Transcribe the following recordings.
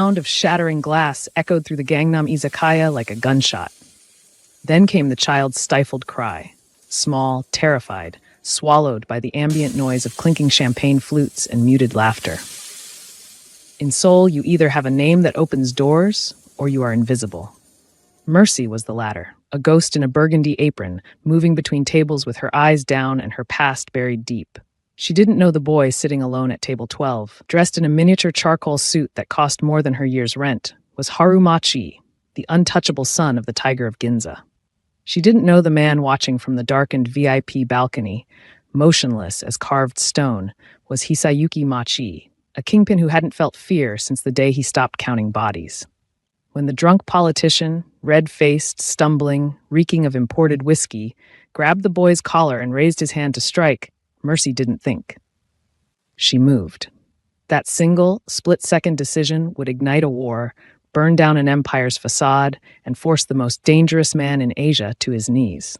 sound of shattering glass echoed through the Gangnam Izakaya like a gunshot. Then came the child's stifled cry, small, terrified, swallowed by the ambient noise of clinking champagne flutes and muted laughter. In Seoul, you either have a name that opens doors, or you are invisible. Mercy was the latter, a ghost in a burgundy apron, moving between tables with her eyes down and her past buried deep. She didn't know the boy sitting alone at table 12, dressed in a miniature charcoal suit that cost more than her year's rent, was Haru Machi, the untouchable son of the Tiger of Ginza. She didn't know the man watching from the darkened VIP balcony, motionless as carved stone, was Hisayuki Machi, a kingpin who hadn't felt fear since the day he stopped counting bodies. When the drunk politician, red-faced, stumbling, reeking of imported whiskey, grabbed the boy's collar and raised his hand to strike, Mercy didn't think. She moved. That single, split-second decision would ignite a war, burn down an empire's facade, and force the most dangerous man in Asia to his knees.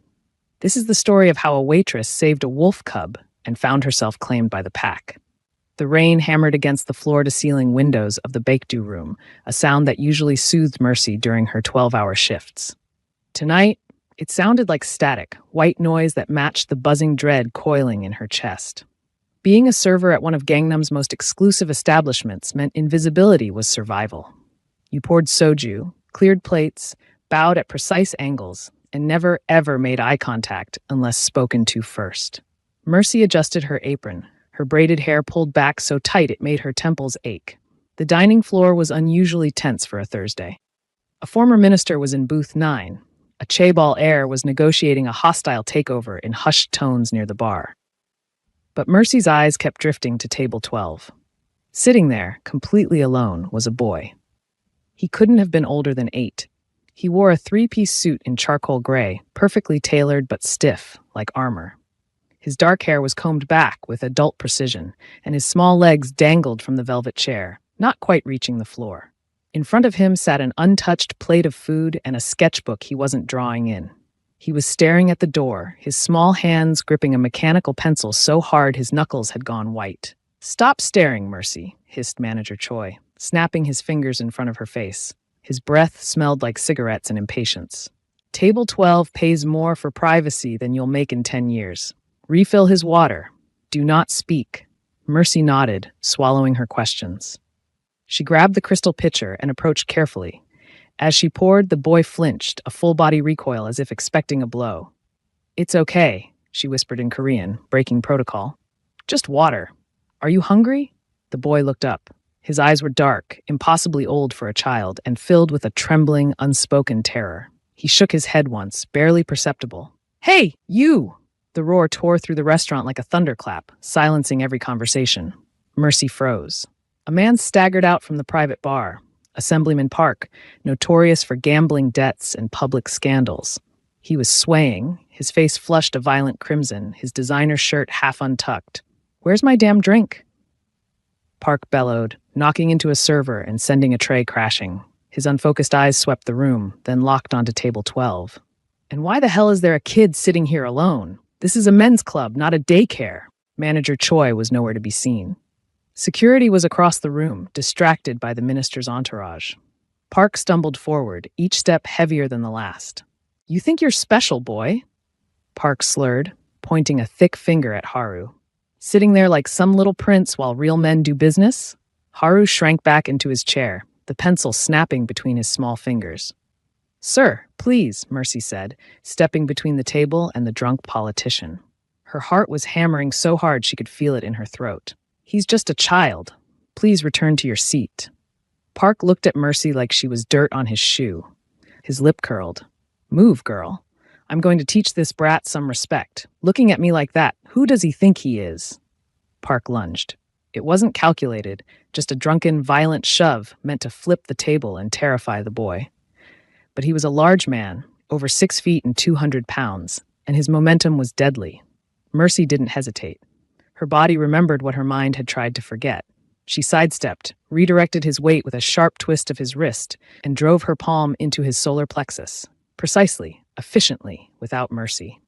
This is the story of how a waitress saved a wolf cub and found herself claimed by the pack. The rain hammered against the floor-to-ceiling windows of the bake-do room, a sound that usually soothed Mercy during her 12-hour shifts. Tonight, it sounded like static, white noise that matched the buzzing dread coiling in her chest. Being a server at one of Gangnam's most exclusive establishments meant invisibility was survival. You poured soju, cleared plates, bowed at precise angles, and never, ever made eye contact unless spoken to first. Mercy adjusted her apron, her braided hair pulled back so tight it made her temples ache. The dining floor was unusually tense for a Thursday. A former minister was in booth 9. A chaebol heir was negotiating a hostile takeover in hushed tones near the bar. But Mercy's eyes kept drifting to table 12. Sitting there, completely alone, was a boy. He couldn't have been older than 8. He wore a 3-piece suit in charcoal gray, perfectly tailored but stiff, like armor. His dark hair was combed back with adult precision, and his small legs dangled from the velvet chair, not quite reaching the floor. In front of him sat an untouched plate of food and a sketchbook he wasn't drawing in. He was staring at the door, his small hands gripping a mechanical pencil so hard his knuckles had gone white. "Stop staring, Mercy," hissed Manager Choi, snapping his fingers in front of her face. His breath smelled like cigarettes and impatience. "Table 12 pays more for privacy than you'll make in 10 years. Refill his water. Do not speak." Mercy nodded, swallowing her questions. She grabbed the crystal pitcher and approached carefully. As she poured, the boy flinched, a full-body recoil as if expecting a blow. "It's okay," she whispered in Korean, breaking protocol. "Just water. Are you hungry?" The boy looked up. His eyes were dark, impossibly old for a child, and filled with a trembling, unspoken terror. He shook his head once, barely perceptible. "Hey, you!" The roar tore through the restaurant like a thunderclap, silencing every conversation. Mercy froze. A man staggered out from the private bar, Assemblyman Park, notorious for gambling debts and public scandals. He was swaying, his face flushed a violent crimson, his designer shirt half untucked. "Where's my damn drink?" Park bellowed, knocking into a server and sending a tray crashing. His unfocused eyes swept the room, then locked onto table 12. "And why the hell is there a kid sitting here alone? This is a men's club, not a daycare." Manager Choi was nowhere to be seen. Security was across the room, distracted by the minister's entourage. Park stumbled forward, each step heavier than the last. "You think you're special, boy?" Park slurred, pointing a thick finger at Haru. "Sitting there like some little prince while real men do business?" Haru shrank back into his chair, the pencil snapping between his small fingers. "Sir, please," Mercy said, stepping between the table and the drunk politician. Her heart was hammering so hard she could feel it in her throat. "He's just a child. Please return to your seat." Park looked at Mercy like she was dirt on his shoe. His lip curled. "Move, girl. I'm going to teach this brat some respect. Looking at me like that, who does he think he is?" Park lunged. It wasn't calculated, just a drunken, violent shove meant to flip the table and terrify the boy. But he was a large man, over 6 feet and 200 pounds, and his momentum was deadly. Mercy didn't hesitate. Her body remembered what her mind had tried to forget. She sidestepped, redirected his weight with a sharp twist of his wrist, and drove her palm into his solar plexus. Precisely, efficiently, without mercy.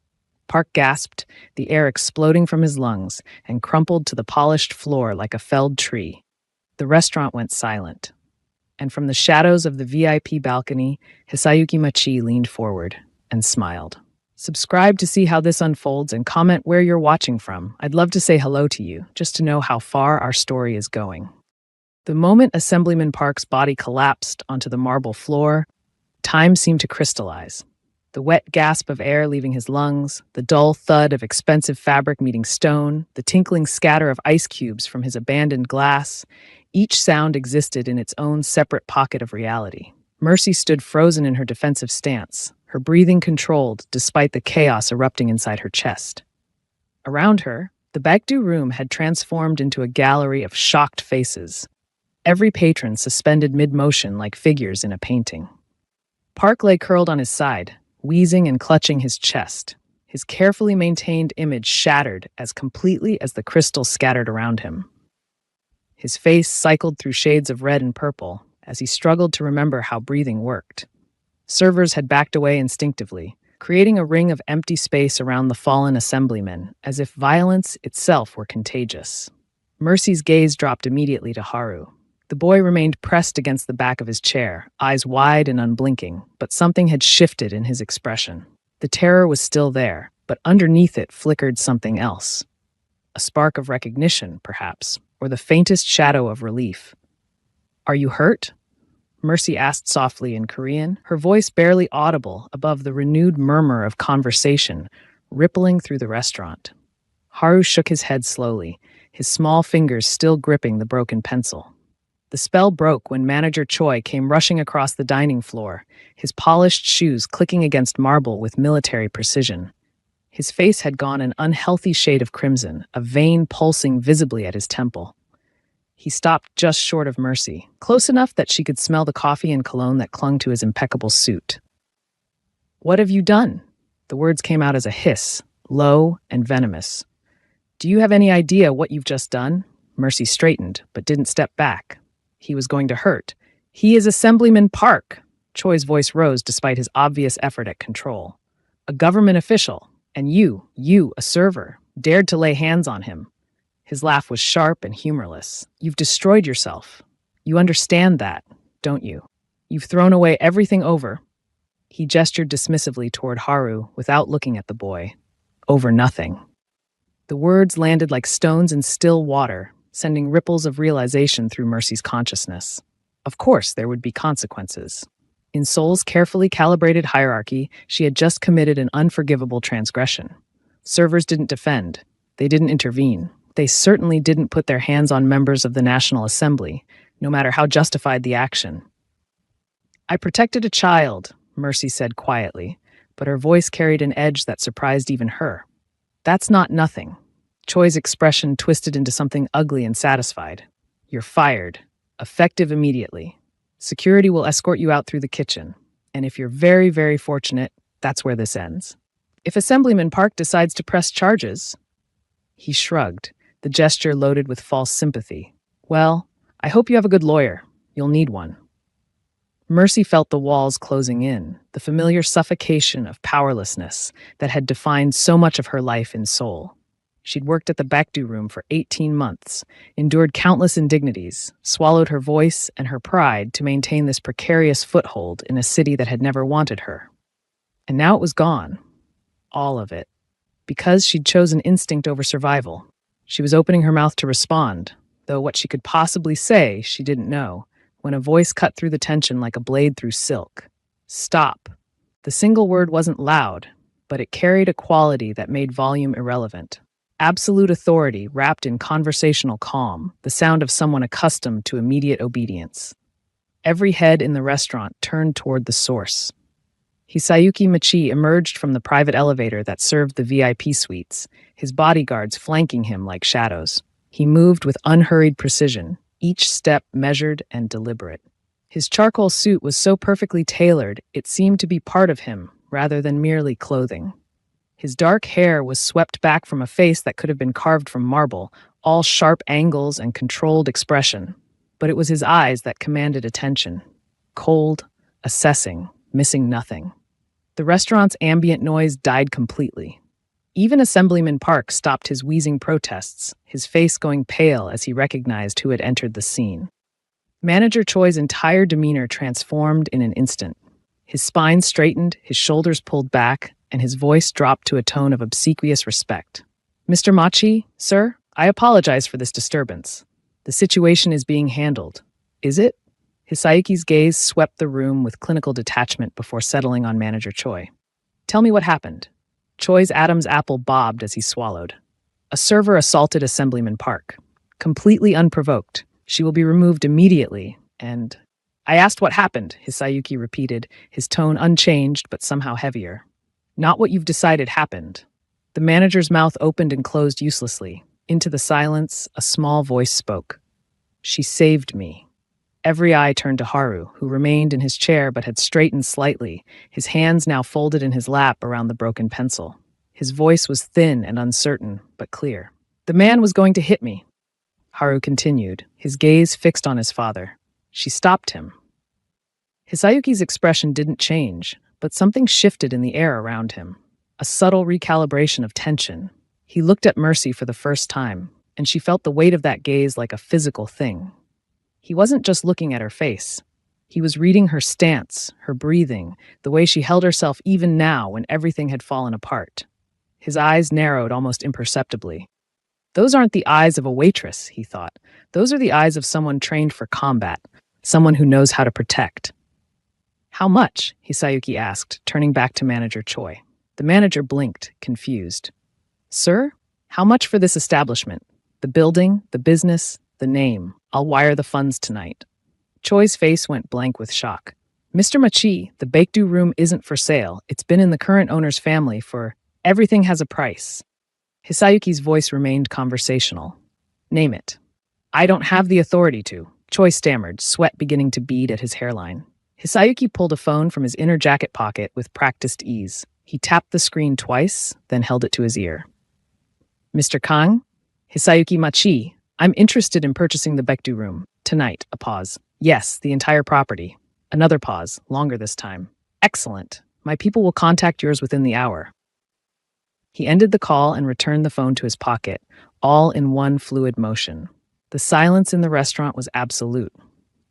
Park gasped, the air exploding from his lungs, and crumpled to the polished floor like a felled tree. The restaurant went silent. and from the shadows of the VIP balcony, Hisayuki Machi leaned forward and smiled. Subscribe to see how this unfolds and comment where you're watching from. I'd love to say hello to you, just to know how far our story is going. The moment Assemblyman Park's body collapsed onto the marble floor, time seemed to crystallize. The wet gasp of air leaving his lungs, the dull thud of expensive fabric meeting stone, the tinkling scatter of ice cubes from his abandoned glass, each sound existed in its own separate pocket of reality. Mercy stood frozen in her defensive stance, her breathing controlled despite the chaos erupting inside her chest. Around her, the Baekdu room had transformed into a gallery of shocked faces, every patron suspended mid-motion like figures in a painting. Park lay curled on his side, wheezing and clutching his chest, his carefully maintained image shattered as completely as the crystal scattered around him. His face cycled through shades of red and purple as he struggled to remember how breathing worked. Servers had backed away instinctively, creating a ring of empty space around the fallen assemblyman, as if violence itself were contagious. Mercy's gaze dropped immediately to Haru. The boy remained pressed against the back of his chair, eyes wide and unblinking, but something had shifted in his expression. The terror was still there, but underneath it flickered something else. A spark of recognition, perhaps, or the faintest shadow of relief. "Are you hurt?" Mercy asked softly in Korean, her voice barely audible above the renewed murmur of conversation rippling through the restaurant. Haru shook his head slowly, his small fingers still gripping the broken pencil. The spell broke when Manager Choi came rushing across the dining floor, his polished shoes clicking against marble with military precision. His face had gone an unhealthy shade of crimson, a vein pulsing visibly at his temple. He stopped just short of Mercy, close enough that she could smell the coffee and cologne that clung to his impeccable suit. "What have you done?" The words came out as a hiss, low and venomous. "Do you have any idea what you've just done?" Mercy straightened, but didn't step back. He was going to hurt. "He is Assemblyman Park." Choi's voice rose despite his obvious effort at control. "A government official, and you, a server, dared to lay hands on him." His laugh was sharp and humorless. "You've destroyed yourself. You understand that, don't you? You've thrown away everything over." He gestured dismissively toward Haru without looking at the boy. "Over nothing." The words landed like stones in still water, sending ripples of realization through Mercy's consciousness. Of course, there would be consequences. In Seoul's carefully calibrated hierarchy, she had just committed an unforgivable transgression. Servers didn't defend. They didn't intervene. They certainly didn't put their hands on members of the National Assembly, no matter how justified the action. "I protected a child," Mercy said quietly, but her voice carried an edge that surprised even her. "That's not nothing." Choi's expression twisted into something ugly and satisfied. "You're fired. Effective immediately. Security will escort you out through the kitchen. And if you're very, very fortunate, that's where this ends. If Assemblyman Park decides to press charges..." He shrugged, the gesture loaded with false sympathy. "Well, I hope you have a good lawyer. You'll need one." Mercy felt the walls closing in, the familiar suffocation of powerlessness that had defined so much of her life in Seoul. She'd worked at the Baekdu room for 18 months, endured countless indignities, swallowed her voice and her pride to maintain this precarious foothold in a city that had never wanted her. And now it was gone. All of it. Because she'd chosen instinct over survival. She was opening her mouth to respond, though what she could possibly say she didn't know, when a voice cut through the tension like a blade through silk. "Stop." The single word wasn't loud, but it carried a quality that made volume irrelevant. Absolute authority wrapped in conversational calm, the sound of someone accustomed to immediate obedience. Every head in the restaurant turned toward the source. Hisayuki Machi emerged from the private elevator that served the VIP suites, his bodyguards flanking him like shadows. He moved with unhurried precision, each step measured and deliberate. His charcoal suit was so perfectly tailored, it seemed to be part of him, rather than merely clothing. His dark hair was swept back from a face that could have been carved from marble, all sharp angles and controlled expression. But it was his eyes that commanded attention. Cold, assessing, missing nothing. The restaurant's ambient noise died completely. Even Assemblyman Park stopped his wheezing protests, his face going pale as he recognized who had entered the scene. Manager Choi's entire demeanor transformed in an instant. His spine straightened, his shoulders pulled back, and his voice dropped to a tone of obsequious respect. Mr. Machi, sir, I apologize for this disturbance. The situation is being handled. Is it? Hisayuki's gaze swept the room with clinical detachment before settling on Manager Choi. Tell me what happened. Choi's Adam's apple bobbed as he swallowed. A server assaulted Assemblyman Park. Completely unprovoked. She will be removed immediately, and... I asked what happened, Hisayuki repeated, his tone unchanged but somehow heavier. Not what you've decided happened. The manager's mouth opened and closed uselessly. Into the silence, a small voice spoke. She saved me. Every eye turned to Haru, who remained in his chair but had straightened slightly, his hands now folded in his lap around the broken pencil. His voice was thin and uncertain, but clear. The man was going to hit me. Haru continued, his gaze fixed on his father. She stopped him. Hisayuki's expression didn't change, but something shifted in the air around him. A subtle recalibration of tension. He looked at Mercy for the first time, and she felt the weight of that gaze like a physical thing. He wasn't just looking at her face. He was reading her stance, her breathing, the way she held herself even now when everything had fallen apart. His eyes narrowed almost imperceptibly. Those aren't the eyes of a waitress, he thought. Those are the eyes of someone trained for combat, someone who knows how to protect. How much? Hisayuki asked, turning back to Manager Choi. The manager blinked, confused. Sir, how much for this establishment? The building, the business, the name. I'll wire the funds tonight. Choi's face went blank with shock. Mr. Machi, the bakedo room isn't for sale. It's been in the current owner's family for... Everything has a price. Hisayuki's voice remained conversational. Name it. I don't have the authority to. Choi stammered, sweat beginning to bead at his hairline. Hisayuki pulled a phone from his inner jacket pocket with practiced ease. He tapped the screen twice, then held it to his ear. Mr. Kang? Hisayuki Machi, I'm interested in purchasing the bakedo room. Tonight, a pause. Yes, the entire property. Another pause, longer this time. Excellent. My people will contact yours within the hour. He ended the call and returned the phone to his pocket, all in one fluid motion. The silence in the restaurant was absolute.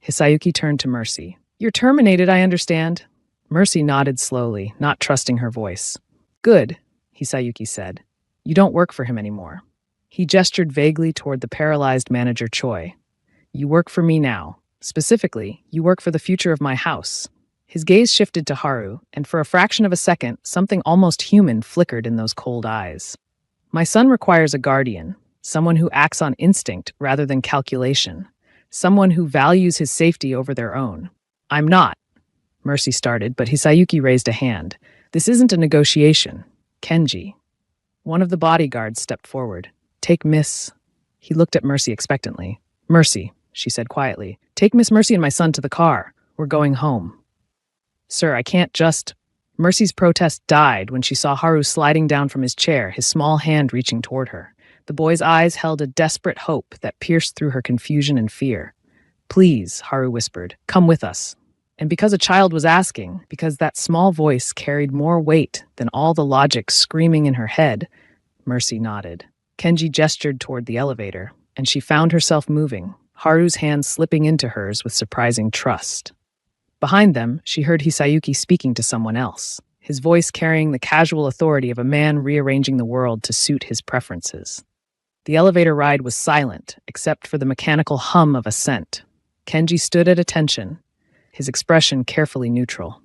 Hisayuki turned to Mercy. You're terminated, I understand. Mercy nodded slowly, not trusting her voice. Good, Hisayuki said. You don't work for him anymore. He gestured vaguely toward the paralyzed Manager Choi. You work for me now. Specifically, you work for the future of my house. His gaze shifted to Haru, and for a fraction of a second, something almost human flickered in those cold eyes. My son requires a guardian, someone who acts on instinct rather than calculation, someone who values his safety over their own. I'm not, Mercy started, but Hisayuki raised a hand. This isn't a negotiation. Kenji. One of the bodyguards stepped forward. Take Miss... He looked at Mercy expectantly. Mercy, she said quietly. Take Miss Mercy and my son to the car. We're going home. Sir, I can't just... Mercy's protest died when she saw Haru sliding down from his chair, his small hand reaching toward her. The boy's eyes held a desperate hope that pierced through her confusion and fear. Please, Haru whispered, come with us. And because a child was asking, because that small voice carried more weight than all the logic screaming in her head, Mercy nodded. Kenji gestured toward the elevator, and she found herself moving, Haru's hand slipping into hers with surprising trust. Behind them, she heard Hisayuki speaking to someone else, his voice carrying the casual authority of a man rearranging the world to suit his preferences. The elevator ride was silent, except for the mechanical hum of ascent. Kenji stood at attention, his expression carefully neutral.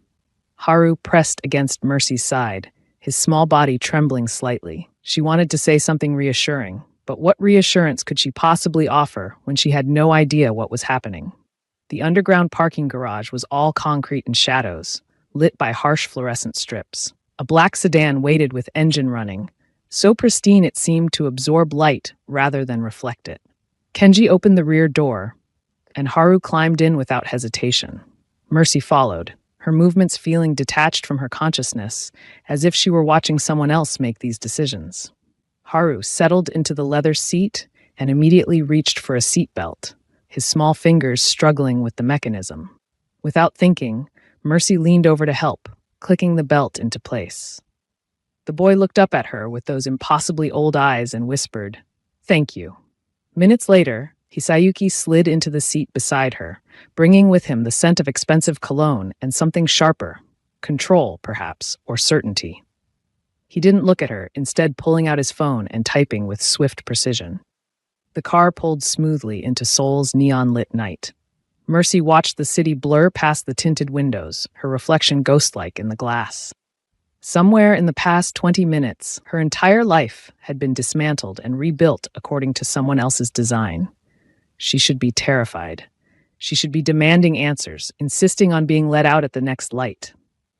Haru pressed against Mercy's side, his small body trembling slightly. She wanted to say something reassuring, but what reassurance could she possibly offer when she had no idea what was happening? The underground parking garage was all concrete and shadows, lit by harsh fluorescent strips. A black sedan waited with engine running, so pristine it seemed to absorb light rather than reflect it. Kenji opened the rear door, and Haru climbed in without hesitation. Mercy followed, her movements feeling detached from her consciousness, as if she were watching someone else make these decisions. Haru settled into the leather seat and immediately reached for a seatbelt, his small fingers struggling with the mechanism. Without thinking, Mercy leaned over to help, clicking the belt into place. The boy looked up at her with those impossibly old eyes and whispered, "Thank you." Minutes later, Hisayuki slid into the seat beside her, bringing with him the scent of expensive cologne and something sharper, control, perhaps, or certainty. He didn't look at her, instead pulling out his phone and typing with swift precision. The car pulled smoothly into Seoul's neon-lit night. Mercy watched the city blur past the tinted windows, her reflection ghost-like in the glass. Somewhere in the past 20 minutes, her entire life had been dismantled and rebuilt according to someone else's design. She should be terrified. She should be demanding answers, insisting on being let out at the next light.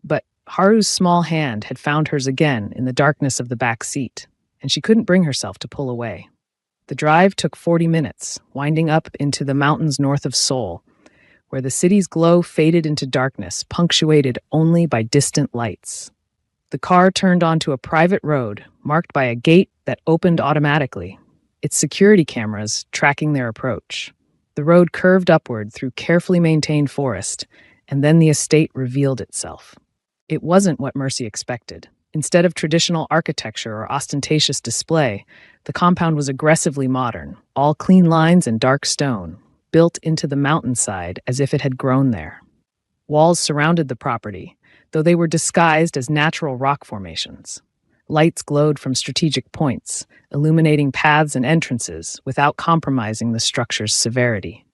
But Haru's small hand had found hers again in the darkness of the back seat, and she couldn't bring herself to pull away. The drive took 40 minutes, winding up into the mountains north of Seoul, where the city's glow faded into darkness, punctuated only by distant lights. The car turned onto a private road, marked by a gate that opened automatically, its security cameras tracking their approach. The road curved upward through carefully maintained forest, and then the estate revealed itself. It wasn't what Mercy expected. Instead of traditional architecture or ostentatious display, the compound was aggressively modern, all clean lines and dark stone, built into the mountainside as if it had grown there. Walls surrounded the property, though they were disguised as natural rock formations. Lights glowed from strategic points, illuminating paths and entrances without compromising the structure's severity.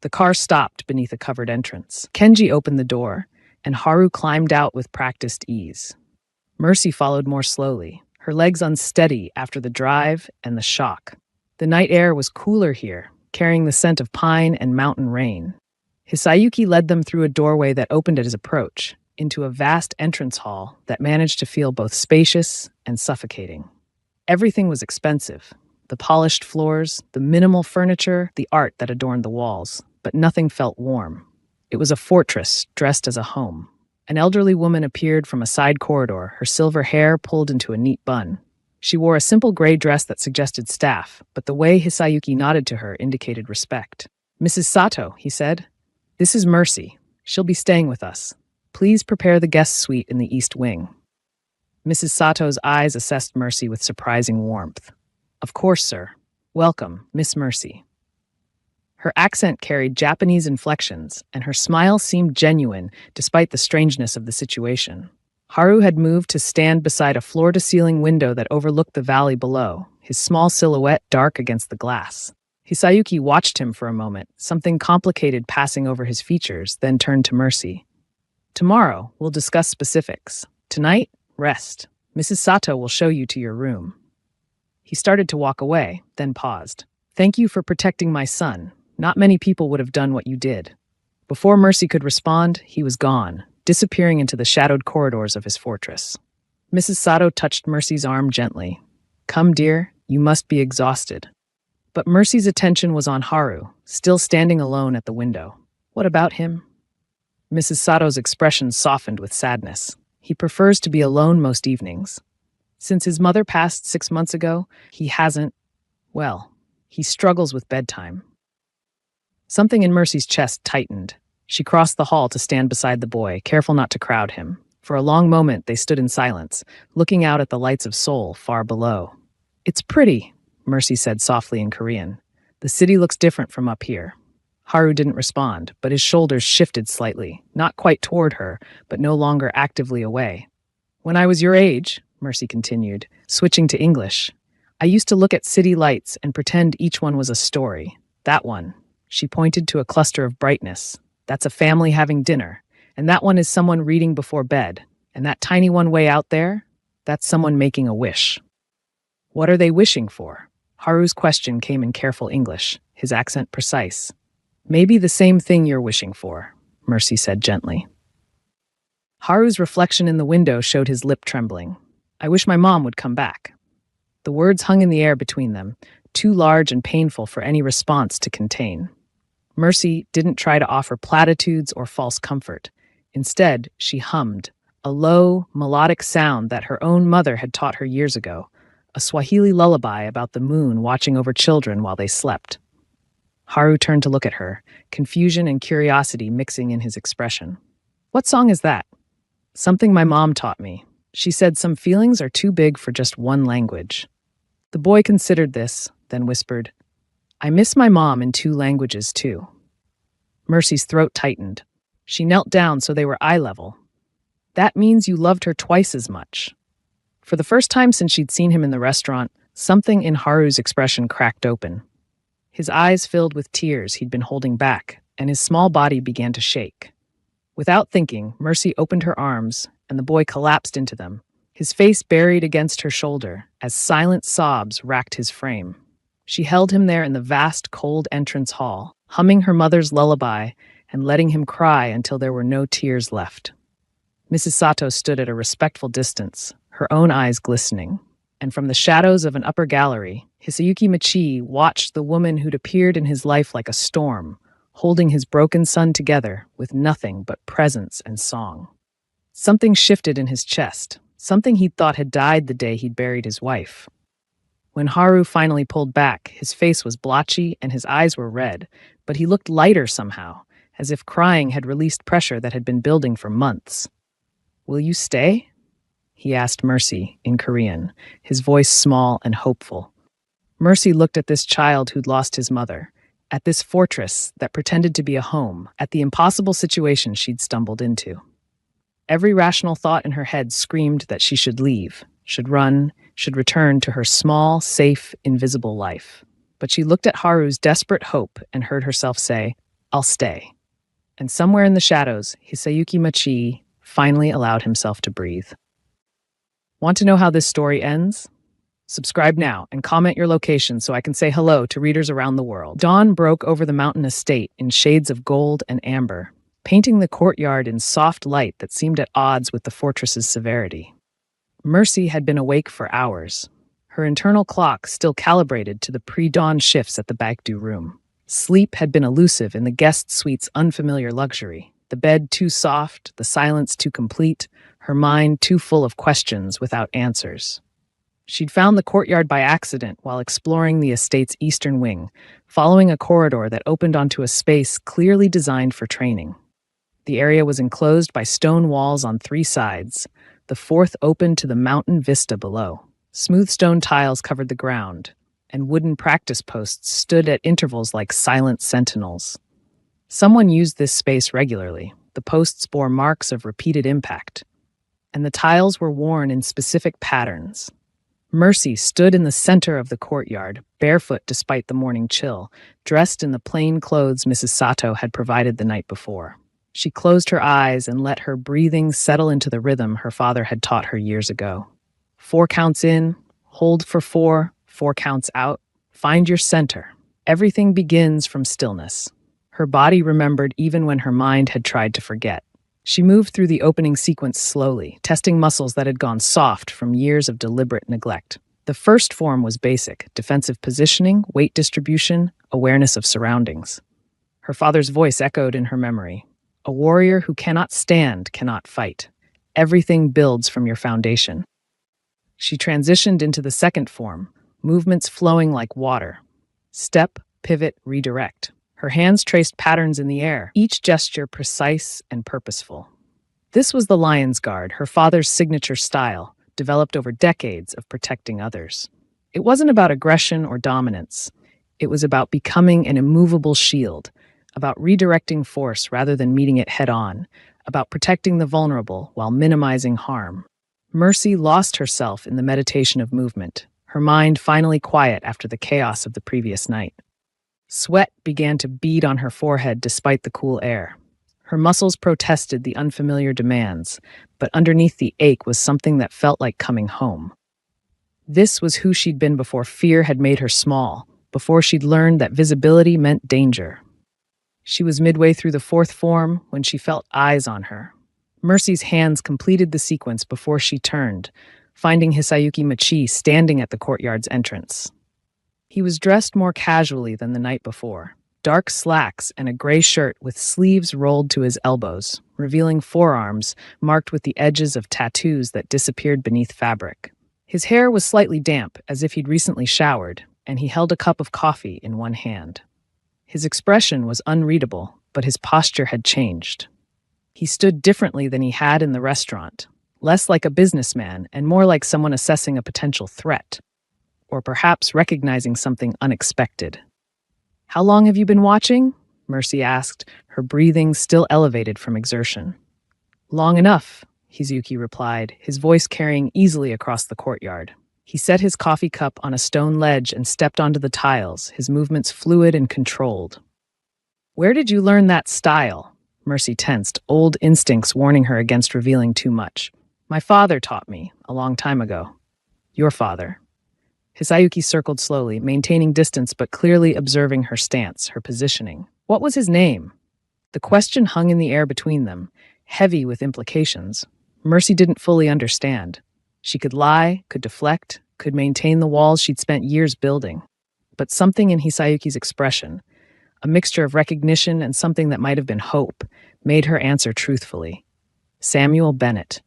The car stopped beneath a covered entrance. Kenji opened the door, and Haru climbed out with practiced ease. Mercy followed more slowly, her legs unsteady after the drive and the shock. The night air was cooler here, carrying the scent of pine and mountain rain. Hisayuki led them through a doorway that opened at his approach, into a vast entrance hall that managed to feel both spacious and suffocating. Everything was expensive. The polished floors, the minimal furniture, the art that adorned the walls, but nothing felt warm. It was a fortress dressed as a home. An elderly woman appeared from a side corridor, her silver hair pulled into a neat bun. She wore a simple gray dress that suggested staff, but the way Hisayuki nodded to her indicated respect. "Mrs. Sato," he said. "This is Mercy. She'll be staying with us. Please prepare the guest suite in the east wing." Mrs. Sato's eyes assessed Mercy with surprising warmth. "Of course, sir. Welcome, Miss Mercy." Her accent carried Japanese inflections, and her smile seemed genuine despite the strangeness of the situation. Haru had moved to stand beside a floor-to-ceiling window that overlooked the valley below, his small silhouette dark against the glass. Hisayuki watched him for a moment, something complicated passing over his features, then turned to Mercy. "Tomorrow, we'll discuss specifics. Tonight, rest. Mrs. Sato will show you to your room." He started to walk away, then paused. "Thank you for protecting my son. Not many people would have done what you did." Before Mercy could respond, he was gone, disappearing into the shadowed corridors of his fortress. Mrs. Sato touched Mercy's arm gently. "Come, dear, you must be exhausted." But Mercy's attention was on Haru, still standing alone at the window. "What about him?" Mrs. Sato's expression softened with sadness. "He prefers to be alone most evenings. Since his mother passed 6 months ago, he struggles with bedtime." Something in Mercy's chest tightened. She crossed the hall to stand beside the boy, careful not to crowd him. For a long moment, they stood in silence, looking out at the lights of Seoul far below. "It's pretty," Mercy said softly in Korean. "The city looks different from up here." Haru didn't respond, but his shoulders shifted slightly, not quite toward her, but no longer actively away. "When I was your age," Mercy continued, switching to English, "I used to look at city lights and pretend each one was a story. That one," she pointed to a cluster of brightness, "that's a family having dinner, and that one is someone reading before bed, and that tiny one way out there, that's someone making a wish." "What are they wishing for?" Haru's question came in careful English, his accent precise. "Maybe the same thing you're wishing for," Mercy said gently. Haru's reflection in the window showed his lip trembling. "I wish my mom would come back." The words hung in the air between them, too large and painful for any response to contain. Mercy didn't try to offer platitudes or false comfort. Instead, she hummed, a low, melodic sound that her own mother had taught her years ago, a Swahili lullaby about the moon watching over children while they slept. Haru turned to look at her, confusion and curiosity mixing in his expression. "What song is that?" "Something my mom taught me. She said some feelings are too big for just one language." The boy considered this, then whispered, I miss my mom in two languages, too. Mercy's throat tightened. She knelt down so they were eye level. That means you loved her twice as much. For the first time since she'd seen him in the restaurant, something in Haru's expression cracked open. His eyes filled with tears he'd been holding back, and his small body began to shake. Without thinking, Mercy opened her arms, and the boy collapsed into them, his face buried against her shoulder as silent sobs racked his frame. She held him there in the vast, cold entrance hall, humming her mother's lullaby and letting him cry until there were no tears left. Mrs. Sato stood at a respectful distance, her own eyes glistening, and from the shadows of an upper gallery, Hisayuki Michi watched the woman who'd appeared in his life like a storm, holding his broken son together with nothing but presence and song. Something shifted in his chest, something he'd thought had died the day he'd buried his wife. When Haru finally pulled back, his face was blotchy and his eyes were red, but he looked lighter somehow, as if crying had released pressure that had been building for months. "Will you stay?" he asked Mercy in Korean, his voice small and hopeful. Mercy looked at this child who'd lost his mother, at this fortress that pretended to be a home, at the impossible situation she'd stumbled into. Every rational thought in her head screamed that she should leave, should run, should return to her small, safe, invisible life. But she looked at Haru's desperate hope and heard herself say, "I'll stay." And somewhere in the shadows, Hisayuki Michi finally allowed himself to breathe. Want to know how this story ends? Subscribe now and comment your location so I can say hello to readers around the world. Dawn broke over the mountain estate in shades of gold and amber, painting the courtyard in soft light that seemed at odds with the fortress's severity. Mercy had been awake for hours, her internal clock still calibrated to the pre-dawn shifts at the Baekdu room. Sleep had been elusive in the guest suite's unfamiliar luxury, the bed too soft, the silence too complete, her mind too full of questions without answers. She'd found the courtyard by accident while exploring the estate's eastern wing, following a corridor that opened onto a space clearly designed for training. The area was enclosed by stone walls on three sides. The fourth opened to the mountain vista below. Smooth stone tiles covered the ground, and wooden practice posts stood at intervals like silent sentinels. Someone used this space regularly. The posts bore marks of repeated impact, and the tiles were worn in specific patterns. Mercy stood in the center of the courtyard, barefoot despite the morning chill, dressed in the plain clothes Mrs. Sato had provided the night before. She closed her eyes and let her breathing settle into the rhythm her father had taught her years ago. 4 counts in, hold for 4, 4 counts out, find your center. Everything begins from stillness. Her body remembered even when her mind had tried to forget. She moved through the opening sequence slowly, testing muscles that had gone soft from years of deliberate neglect. The first form was basic: defensive positioning, weight distribution, awareness of surroundings. Her father's voice echoed in her memory. A warrior who cannot stand cannot fight. Everything builds from your foundation. She transitioned into the second form, movements flowing like water. Step, pivot, redirect. Her hands traced patterns in the air, each gesture precise and purposeful. This was the Lion's Guard, her father's signature style, developed over decades of protecting others. It wasn't about aggression or dominance. It was about becoming an immovable shield, about redirecting force rather than meeting it head-on, about protecting the vulnerable while minimizing harm. Mercy lost herself in the meditation of movement, her mind finally quiet after the chaos of the previous night. Sweat began to bead on her forehead despite the cool air. Her muscles protested the unfamiliar demands, but underneath the ache was something that felt like coming home. This was who she'd been before fear had made her small, before she'd learned that visibility meant danger. She was midway through the fourth form when she felt eyes on her. Mercy's hands completed the sequence before she turned, finding Hisayuki Michi standing at the courtyard's entrance. He was dressed more casually than the night before, dark slacks and a gray shirt with sleeves rolled to his elbows, revealing forearms marked with the edges of tattoos that disappeared beneath fabric. His hair was slightly damp, as if he'd recently showered, and he held a cup of coffee in one hand. His expression was unreadable, but his posture had changed. He stood differently than he had in the restaurant, less like a businessman and more like someone assessing a potential threat, or perhaps recognizing something unexpected. How long have you been watching? Mercy asked, her breathing still elevated from exertion. Long enough, Hizuki replied, his voice carrying easily across the courtyard. He set his coffee cup on a stone ledge and stepped onto the tiles, his movements fluid and controlled. Where did you learn that style? Mercy tensed, old instincts warning her against revealing too much. My father taught me, a long time ago. Your father. Hisayuki circled slowly, maintaining distance but clearly observing her stance, her positioning. What was his name? The question hung in the air between them, heavy with implications. Mercy didn't fully understand. She could lie, could deflect, could maintain the walls she'd spent years building. But something in Hisayuki's expression, a mixture of recognition and something that might have been hope, made her answer truthfully. Samuel Bennett.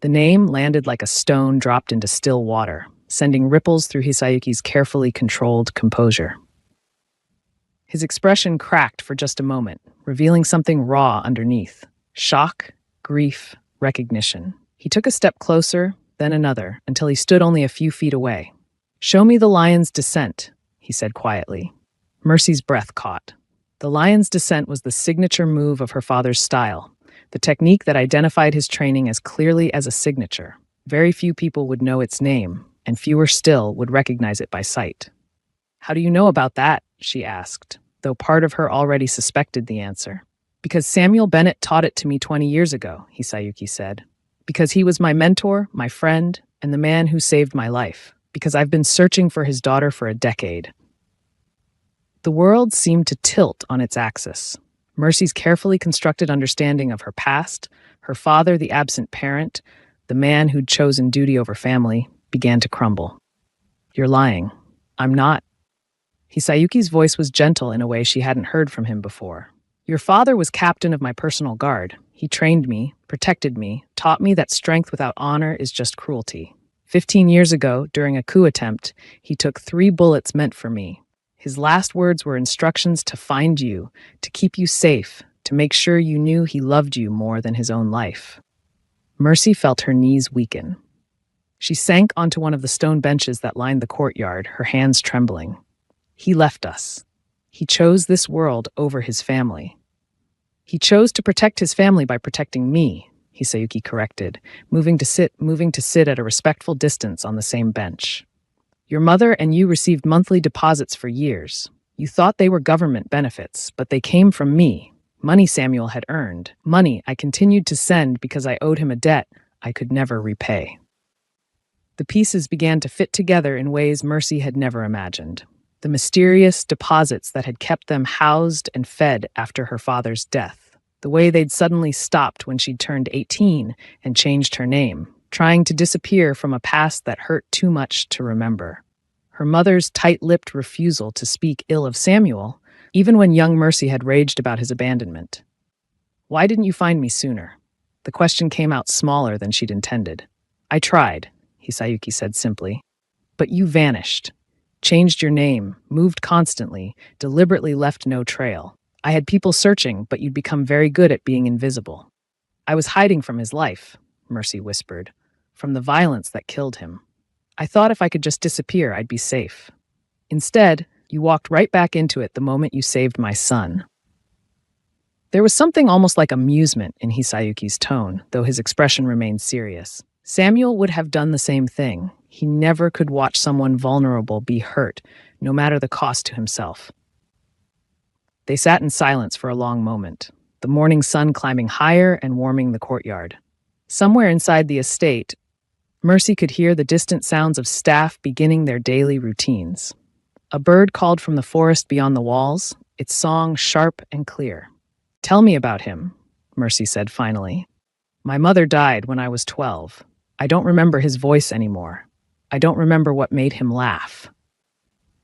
The name landed like a stone dropped into still water, sending ripples through Hisayuki's carefully controlled composure. His expression cracked for just a moment, revealing something raw underneath. Shock, grief, recognition. He took a step closer, then another, until he stood only a few feet away. Show me the lion's descent, he said quietly. Mercy's breath caught. The lion's descent was the signature move of her father's style, the technique that identified his training as clearly as a signature. Very few people would know its name, and fewer still would recognize it by sight. How do you know about that? She asked, though part of her already suspected the answer. Because Samuel Bennett taught it to me 20 years ago, Hisayuki said. Because he was my mentor, my friend, and the man who saved my life. Because I've been searching for his daughter for a decade. The world seemed to tilt on its axis. Mercy's carefully constructed understanding of her past, her father, the absent parent, the man who'd chosen duty over family, began to crumble. You're lying. I'm not. Hisayuki's voice was gentle in a way she hadn't heard from him before. Your father was captain of my personal guard. He trained me, protected me, taught me that strength without honor is just cruelty. 15 years ago, during a coup attempt, he took 3 bullets meant for me. His last words were instructions to find you, to keep you safe, to make sure you knew he loved you more than his own life. Mercy felt her knees weaken. She sank onto one of the stone benches that lined the courtyard, her hands trembling. He left us. He chose this world over his family. He chose to protect his family by protecting me, Hisayuki corrected, moving to sit at a respectful distance on the same bench. Your mother and you received monthly deposits for years. You thought they were government benefits, but they came from me, money Samuel had earned, money I continued to send because I owed him a debt I could never repay. The pieces began to fit together in ways Mercy had never imagined. The mysterious deposits that had kept them housed and fed after her father's death. The way they'd suddenly stopped when she'd turned 18 and changed her name, trying to disappear from a past that hurt too much to remember. Her mother's tight-lipped refusal to speak ill of Samuel, even when young Mercy had raged about his abandonment. Why didn't you find me sooner? The question came out smaller than she'd intended. I tried, Hisayuki said simply. But you vanished. Changed your name, moved constantly, deliberately left no trail. I had people searching, but you'd become very good at being invisible. I was hiding from his life, Mercy whispered, from the violence that killed him. I thought if I could just disappear, I'd be safe. Instead, you walked right back into it the moment you saved my son. There was something almost like amusement in Hisayuki's tone, though his expression remained serious. Samuel would have done the same thing. He never could watch someone vulnerable be hurt, no matter the cost to himself. They sat in silence for a long moment, the morning sun climbing higher and warming the courtyard. Somewhere inside the estate, Mercy could hear the distant sounds of staff beginning their daily routines. A bird called from the forest beyond the walls, its song sharp and clear. Tell me about him, Mercy said finally. My mother died when I was 12. I don't remember his voice anymore. I don't remember what made him laugh.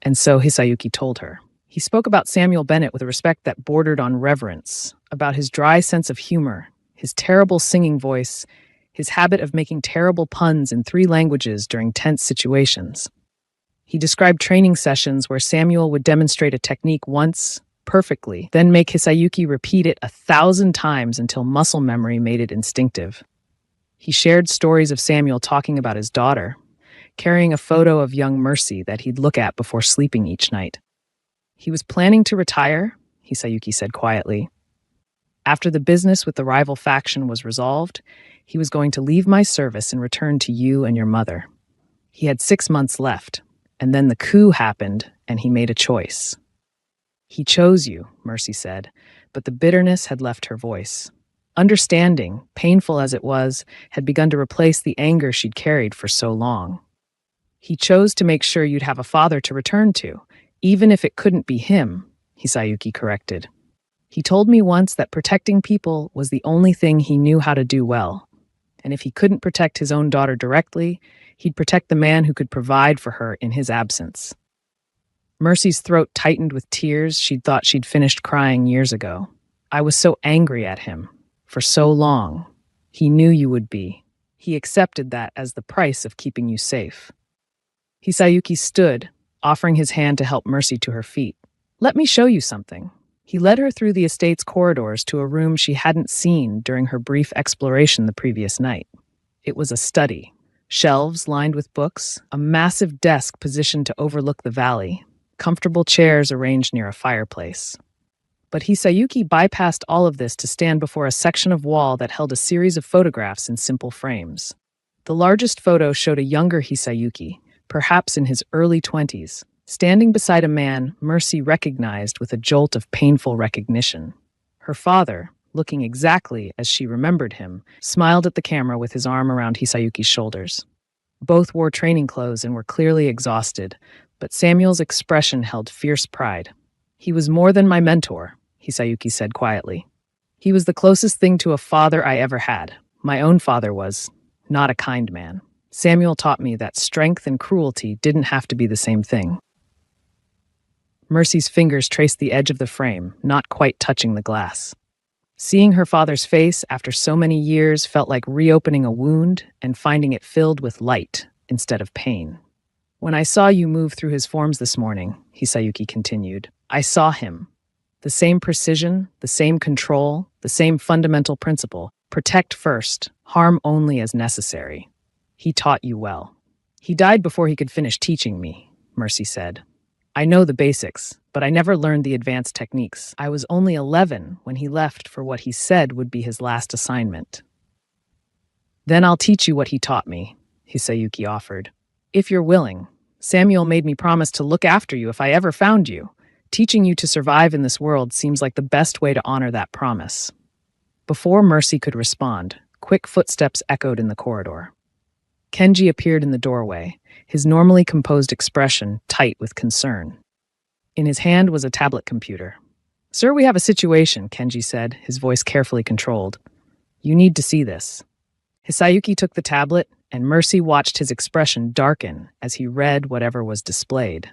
And so Hisayuki told her. He spoke about Samuel Bennett with a respect that bordered on reverence, about his dry sense of humor, his terrible singing voice, his habit of making terrible puns in 3 languages during tense situations. He described training sessions where Samuel would demonstrate a technique once, perfectly, then make Hisayuki repeat it 1,000 times until muscle memory made it instinctive. He shared stories of Samuel talking about his daughter, carrying a photo of young Mercy that he'd look at before sleeping each night. He was planning to retire, Hisayuki said quietly. After the business with the rival faction was resolved, he was going to leave my service and return to you and your mother. He had 6 months left, and then the coup happened, and he made a choice. He chose you, Mercy said, but the bitterness had left her voice. Understanding, painful as it was, had begun to replace the anger she'd carried for so long. He chose to make sure you'd have a father to return to, even if it couldn't be him, Hisayuki corrected. He told me once that protecting people was the only thing he knew how to do well, and if he couldn't protect his own daughter directly, he'd protect the man who could provide for her in his absence. Mercy's throat tightened with tears she'd thought she'd finished crying years ago. I was so angry at him. For so long. He knew you would be. He accepted that as the price of keeping you safe. Hisayuki stood, offering his hand to help Mercy to her feet. Let me show you something. He led her through the estate's corridors to a room she hadn't seen during her brief exploration the previous night. It was a study. Shelves lined with books, a massive desk positioned to overlook the valley, comfortable chairs arranged near a fireplace. But Hisayuki bypassed all of this to stand before a section of wall that held a series of photographs in simple frames. The largest photo showed a younger Hisayuki, perhaps in his early 20s, standing beside a man Mercy recognized with a jolt of painful recognition. Her father, looking exactly as she remembered him, smiled at the camera with his arm around Hisayuki's shoulders. Both wore training clothes and were clearly exhausted, but Samuel's expression held fierce pride. He was more than my mentor, Hisayuki said quietly. He was the closest thing to a father I ever had. My own father was not a kind man. Samuel taught me that strength and cruelty didn't have to be the same thing. Mercy's fingers traced the edge of the frame, not quite touching the glass. Seeing her father's face after so many years felt like reopening a wound and finding it filled with light instead of pain. When I saw you move through his forms this morning, Hisayuki continued, I saw him. The same precision, the same control, the same fundamental principle. Protect first, harm only as necessary. He taught you well. He died before he could finish teaching me, Mercy said. I know the basics, but I never learned the advanced techniques. I was only 11 when he left for what he said would be his last assignment. Then I'll teach you what he taught me, Hisayuki offered. If you're willing. Samuel made me promise to look after you if I ever found you. Teaching you to survive in this world seems like the best way to honor that promise. Before Mercy could respond, quick footsteps echoed in the corridor. Kenji appeared in the doorway, his normally composed expression tight with concern. In his hand was a tablet computer. Sir, we have a situation, Kenji said, his voice carefully controlled. You need to see this. Hisayuki took the tablet, and Mercy watched his expression darken as he read whatever was displayed.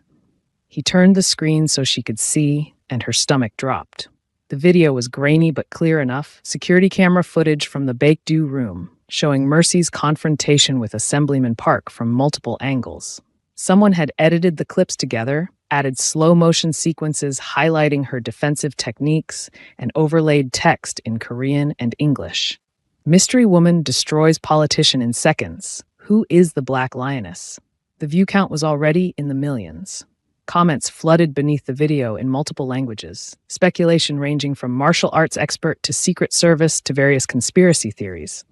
He turned the screen so she could see, and her stomach dropped. The video was grainy but clear enough, security camera footage from the Baekdu room, showing Mercy's confrontation with Assemblyman Park from multiple angles. Someone had edited the clips together, added slow-motion sequences highlighting her defensive techniques, and overlaid text in Korean and English. Mystery woman destroys politician in seconds. Who is the Black Lioness? The view count was already in the millions. Comments flooded beneath the video in multiple languages, speculation ranging from martial arts expert to Secret Service to various conspiracy theories.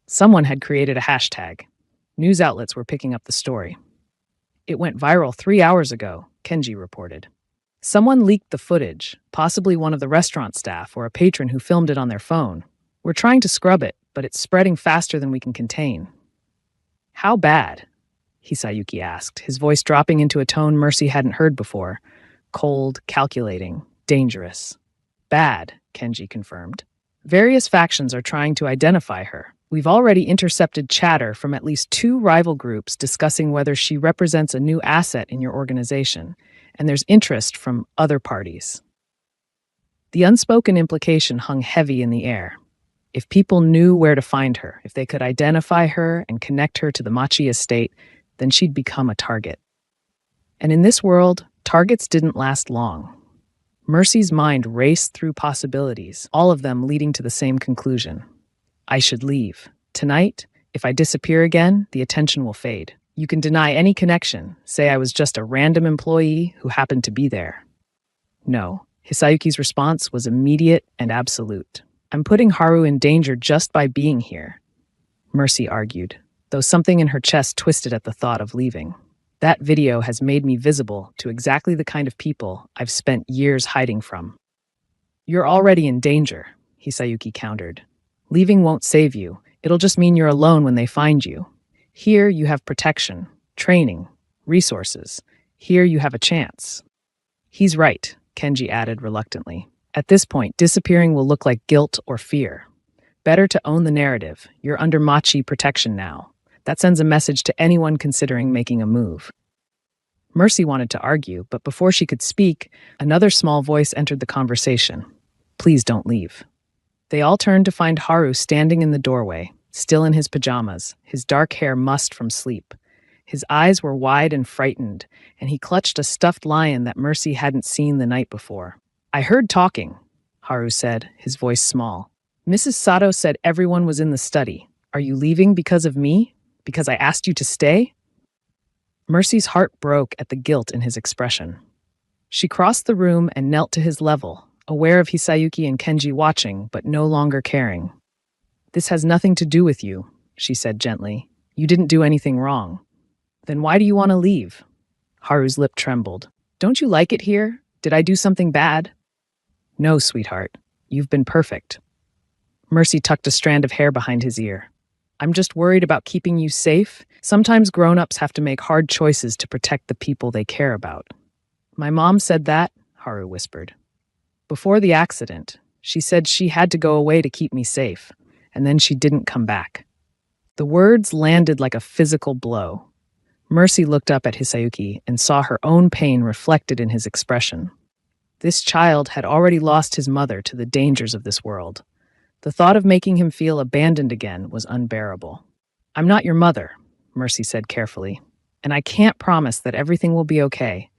Someone had created a hashtag. News outlets were picking up the story. It went viral 3 hours ago, Kenji reported. Someone leaked the footage, possibly one of the restaurant staff or a patron who filmed it on their phone. We're trying to scrub it, but it's spreading faster than we can contain. How bad? Hisayuki asked, his voice dropping into a tone Mercy hadn't heard before. Cold, calculating, dangerous. Bad, Kenji confirmed. Various factions are trying to identify her. We've already intercepted chatter from at least 2 rival groups discussing whether she represents a new asset in your organization, and there's interest from other parties. The unspoken implication hung heavy in the air. If people knew where to find her, if they could identify her and connect her to the Machi estate, then she'd become a target. And in this world, targets didn't last long. Mercy's mind raced through possibilities, all of them leading to the same conclusion. I should leave. Tonight, if I disappear again, the attention will fade. You can deny any connection, say I was just a random employee who happened to be there. No. Hisayuki's response was immediate and absolute. I'm putting Haru in danger just by being here, Mercy argued, though something in her chest twisted at the thought of leaving. That video has made me visible to exactly the kind of people I've spent years hiding from. You're already in danger, Hisayuki countered. Leaving won't save you. It'll just mean you're alone when they find you. Here you have protection, training, resources. Here you have a chance. He's right, Kenji added reluctantly. At this point, disappearing will look like guilt or fear. Better to own the narrative. You're under Machi protection now. That sends a message to anyone considering making a move. Mercy wanted to argue, but before she could speak, another small voice entered the conversation. Please don't leave. They all turned to find Haru standing in the doorway, still in his pajamas, his dark hair mussed from sleep. His eyes were wide and frightened, and he clutched a stuffed lion that Mercy hadn't seen the night before. I heard talking, Haru said, his voice small. Mrs. Sato said everyone was in the study. Are you leaving because of me? Because I asked you to stay? Mercy's heart broke at the guilt in his expression. She crossed the room and knelt to his level, aware of Hisayuki and Kenji watching, but no longer caring. This has nothing to do with you, she said gently. You didn't do anything wrong. Then why do you want to leave? Haru's lip trembled. Don't you like it here? Did I do something bad? No, sweetheart. You've been perfect. Mercy tucked a strand of hair behind his ear. I'm just worried about keeping you safe. Sometimes grown-ups have to make hard choices to protect the people they care about. My mom said that, Haru whispered. Before the accident, she said she had to go away to keep me safe, and then she didn't come back. The words landed like a physical blow. Mercy looked up at Hisayuki and saw her own pain reflected in his expression. This child had already lost his mother to the dangers of this world. The thought of making him feel abandoned again was unbearable. I'm not your mother, Mercy said carefully, and I can't promise that everything will be okay,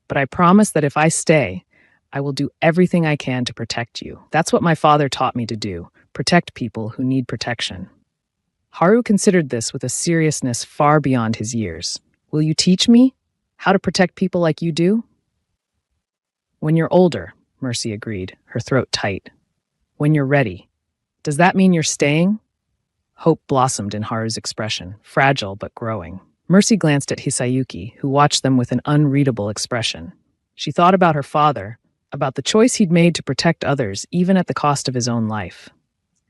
but I promise that if I stay, I will do everything I can to protect you. That's what my father taught me to do, protect people who need protection. Haru considered this with a seriousness far beyond his years. Will you teach me how to protect people like you do? When you're older, Mercy agreed, her throat tight. When you're ready. Does that mean you're staying? Hope blossomed in Haru's expression, fragile but growing. Mercy glanced at Hisayuki, who watched them with an unreadable expression. She thought about her father, about the choice he'd made to protect others, even at the cost of his own life.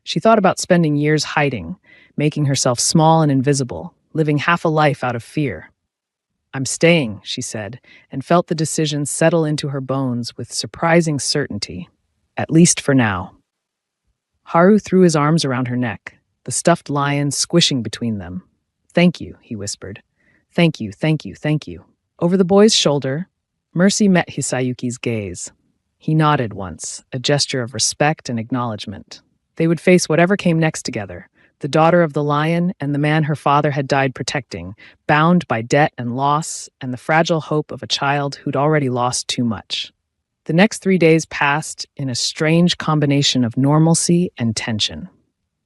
She thought about spending years hiding, making herself small and invisible, living half a life out of fear. I'm staying, she said, and felt the decision settle into her bones with surprising certainty, at least for now. Haru threw his arms around her neck, the stuffed lion squishing between them. Thank you, he whispered. Thank you, thank you, thank you. Over the boy's shoulder, Mercy met Hisayuki's gaze. He nodded once, a gesture of respect and acknowledgement. They would face whatever came next together, the daughter of the lion and the man her father had died protecting, bound by debt and loss and the fragile hope of a child who'd already lost too much. The next 3 days passed in a strange combination of normalcy and tension.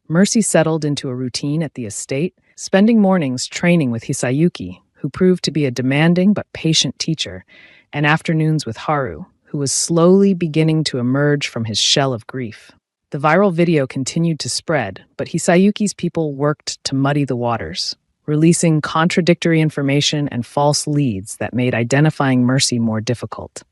Mercy settled into a routine at the estate, spending mornings training with Hisayuki, who proved to be a demanding but patient teacher, and afternoons with Haru, who was slowly beginning to emerge from his shell of grief. The viral video continued to spread, but Hisayuki's people worked to muddy the waters, releasing contradictory information and false leads that made identifying Mercy more difficult.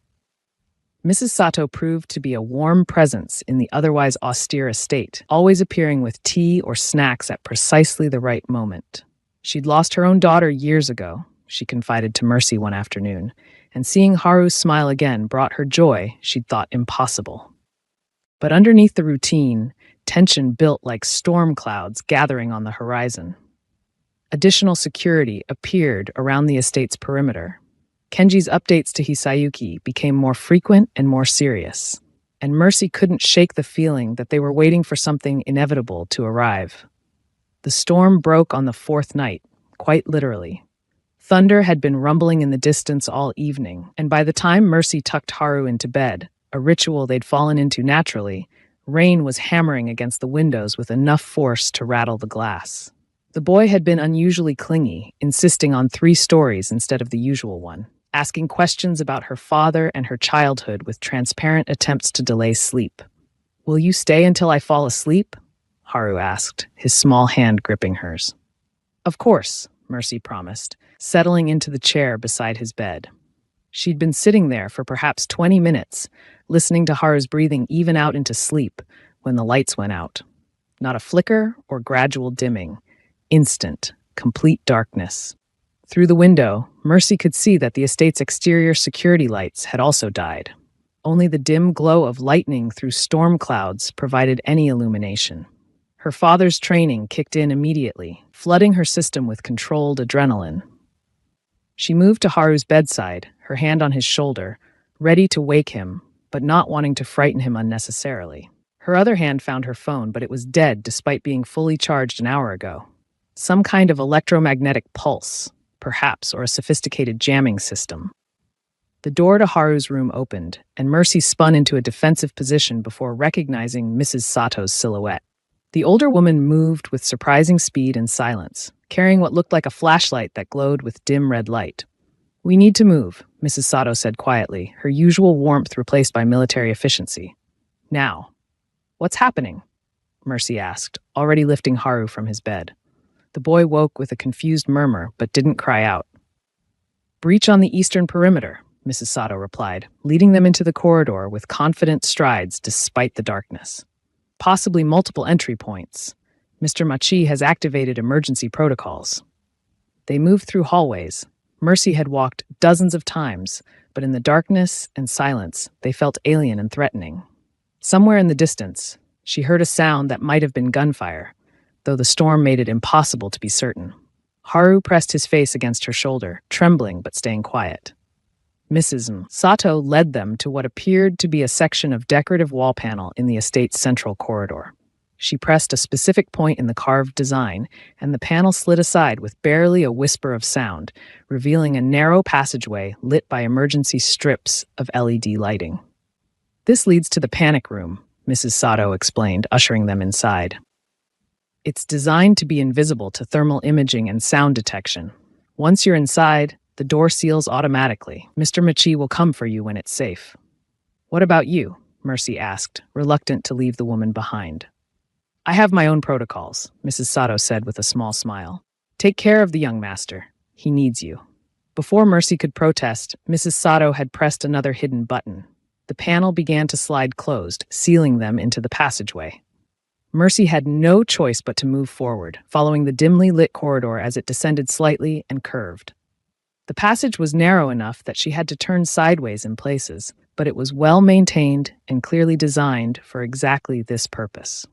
Mrs. Sato proved to be a warm presence in the otherwise austere estate, always appearing with tea or snacks at precisely the right moment. She'd lost her own daughter years ago, she confided to Mercy one afternoon, and seeing Haru smile again brought her joy she'd thought impossible. But underneath the routine, tension built like storm clouds gathering on the horizon. Additional security appeared around the estate's perimeter. Kenji's updates to Hisayuki became more frequent and more serious, and Mercy couldn't shake the feeling that they were waiting for something inevitable to arrive. The storm broke on the fourth night, quite literally. Thunder had been rumbling in the distance all evening, and by the time Mercy tucked Haru into bed, a ritual they'd fallen into naturally, rain was hammering against the windows with enough force to rattle the glass. The boy had been unusually clingy, insisting on 3 stories instead of the usual one. asking questions about her father and her childhood with transparent attempts to delay sleep. "Will you stay until I fall asleep?" Haru asked, his small hand gripping hers. "Of course," Mercy promised, settling into the chair beside his bed. She'd been sitting there for perhaps 20 minutes, listening to Haru's breathing even out into sleep when the lights went out. Not a flicker or gradual dimming. Instant, complete darkness. Through the window, Mercy could see that the estate's exterior security lights had also died. Only the dim glow of lightning through storm clouds provided any illumination. Her father's training kicked in immediately, flooding her system with controlled adrenaline. She moved to Haru's bedside, her hand on his shoulder, ready to wake him, but not wanting to frighten him unnecessarily. Her other hand found her phone, but it was dead despite being fully charged an hour ago. Some kind of electromagnetic pulse, perhaps, or a sophisticated jamming system. The door to Haru's room opened, and Mercy spun into a defensive position before recognizing Mrs. Sato's silhouette. The older woman moved with surprising speed and silence, carrying what looked like a flashlight that glowed with dim red light. "We need to move," Mrs. Sato said quietly, her usual warmth replaced by military efficiency. "Now." "What's happening?" Mercy asked, already lifting Haru from his bed. The boy woke with a confused murmur, but didn't cry out. "Breach on the eastern perimeter," Mrs. Sato replied, leading them into the corridor with confident strides despite the darkness. "Possibly multiple entry points. Mr. Machi has activated emergency protocols." They moved through hallways. Mercy had walked dozens of times, but in the darkness and silence, they felt alien and threatening. Somewhere in the distance, she heard a sound that might have been gunfire, though the storm made it impossible to be certain. Haru pressed his face against her shoulder, trembling but staying quiet. Mrs. Sato led them to what appeared to be a section of decorative wall panel in the estate's central corridor. She pressed a specific point in the carved design, and the panel slid aside with barely a whisper of sound, revealing a narrow passageway lit by emergency strips of LED lighting. "This leads to the panic room," Mrs. Sato explained, ushering them inside. "It's designed to be invisible to thermal imaging and sound detection. Once you're inside, the door seals automatically. Mr. Machi will come for you when it's safe." "What about you?" Mercy asked, reluctant to leave the woman behind. "I have my own protocols," Mrs. Sato said with a small smile. "Take care of the young master. He needs you." Before Mercy could protest, Mrs. Sato had pressed another hidden button. The panel began to slide closed, sealing them into the passageway. Mercy had no choice but to move forward, following the dimly lit corridor as it descended slightly and curved. The passage was narrow enough that she had to turn sideways in places, but it was well maintained and clearly designed for exactly this purpose.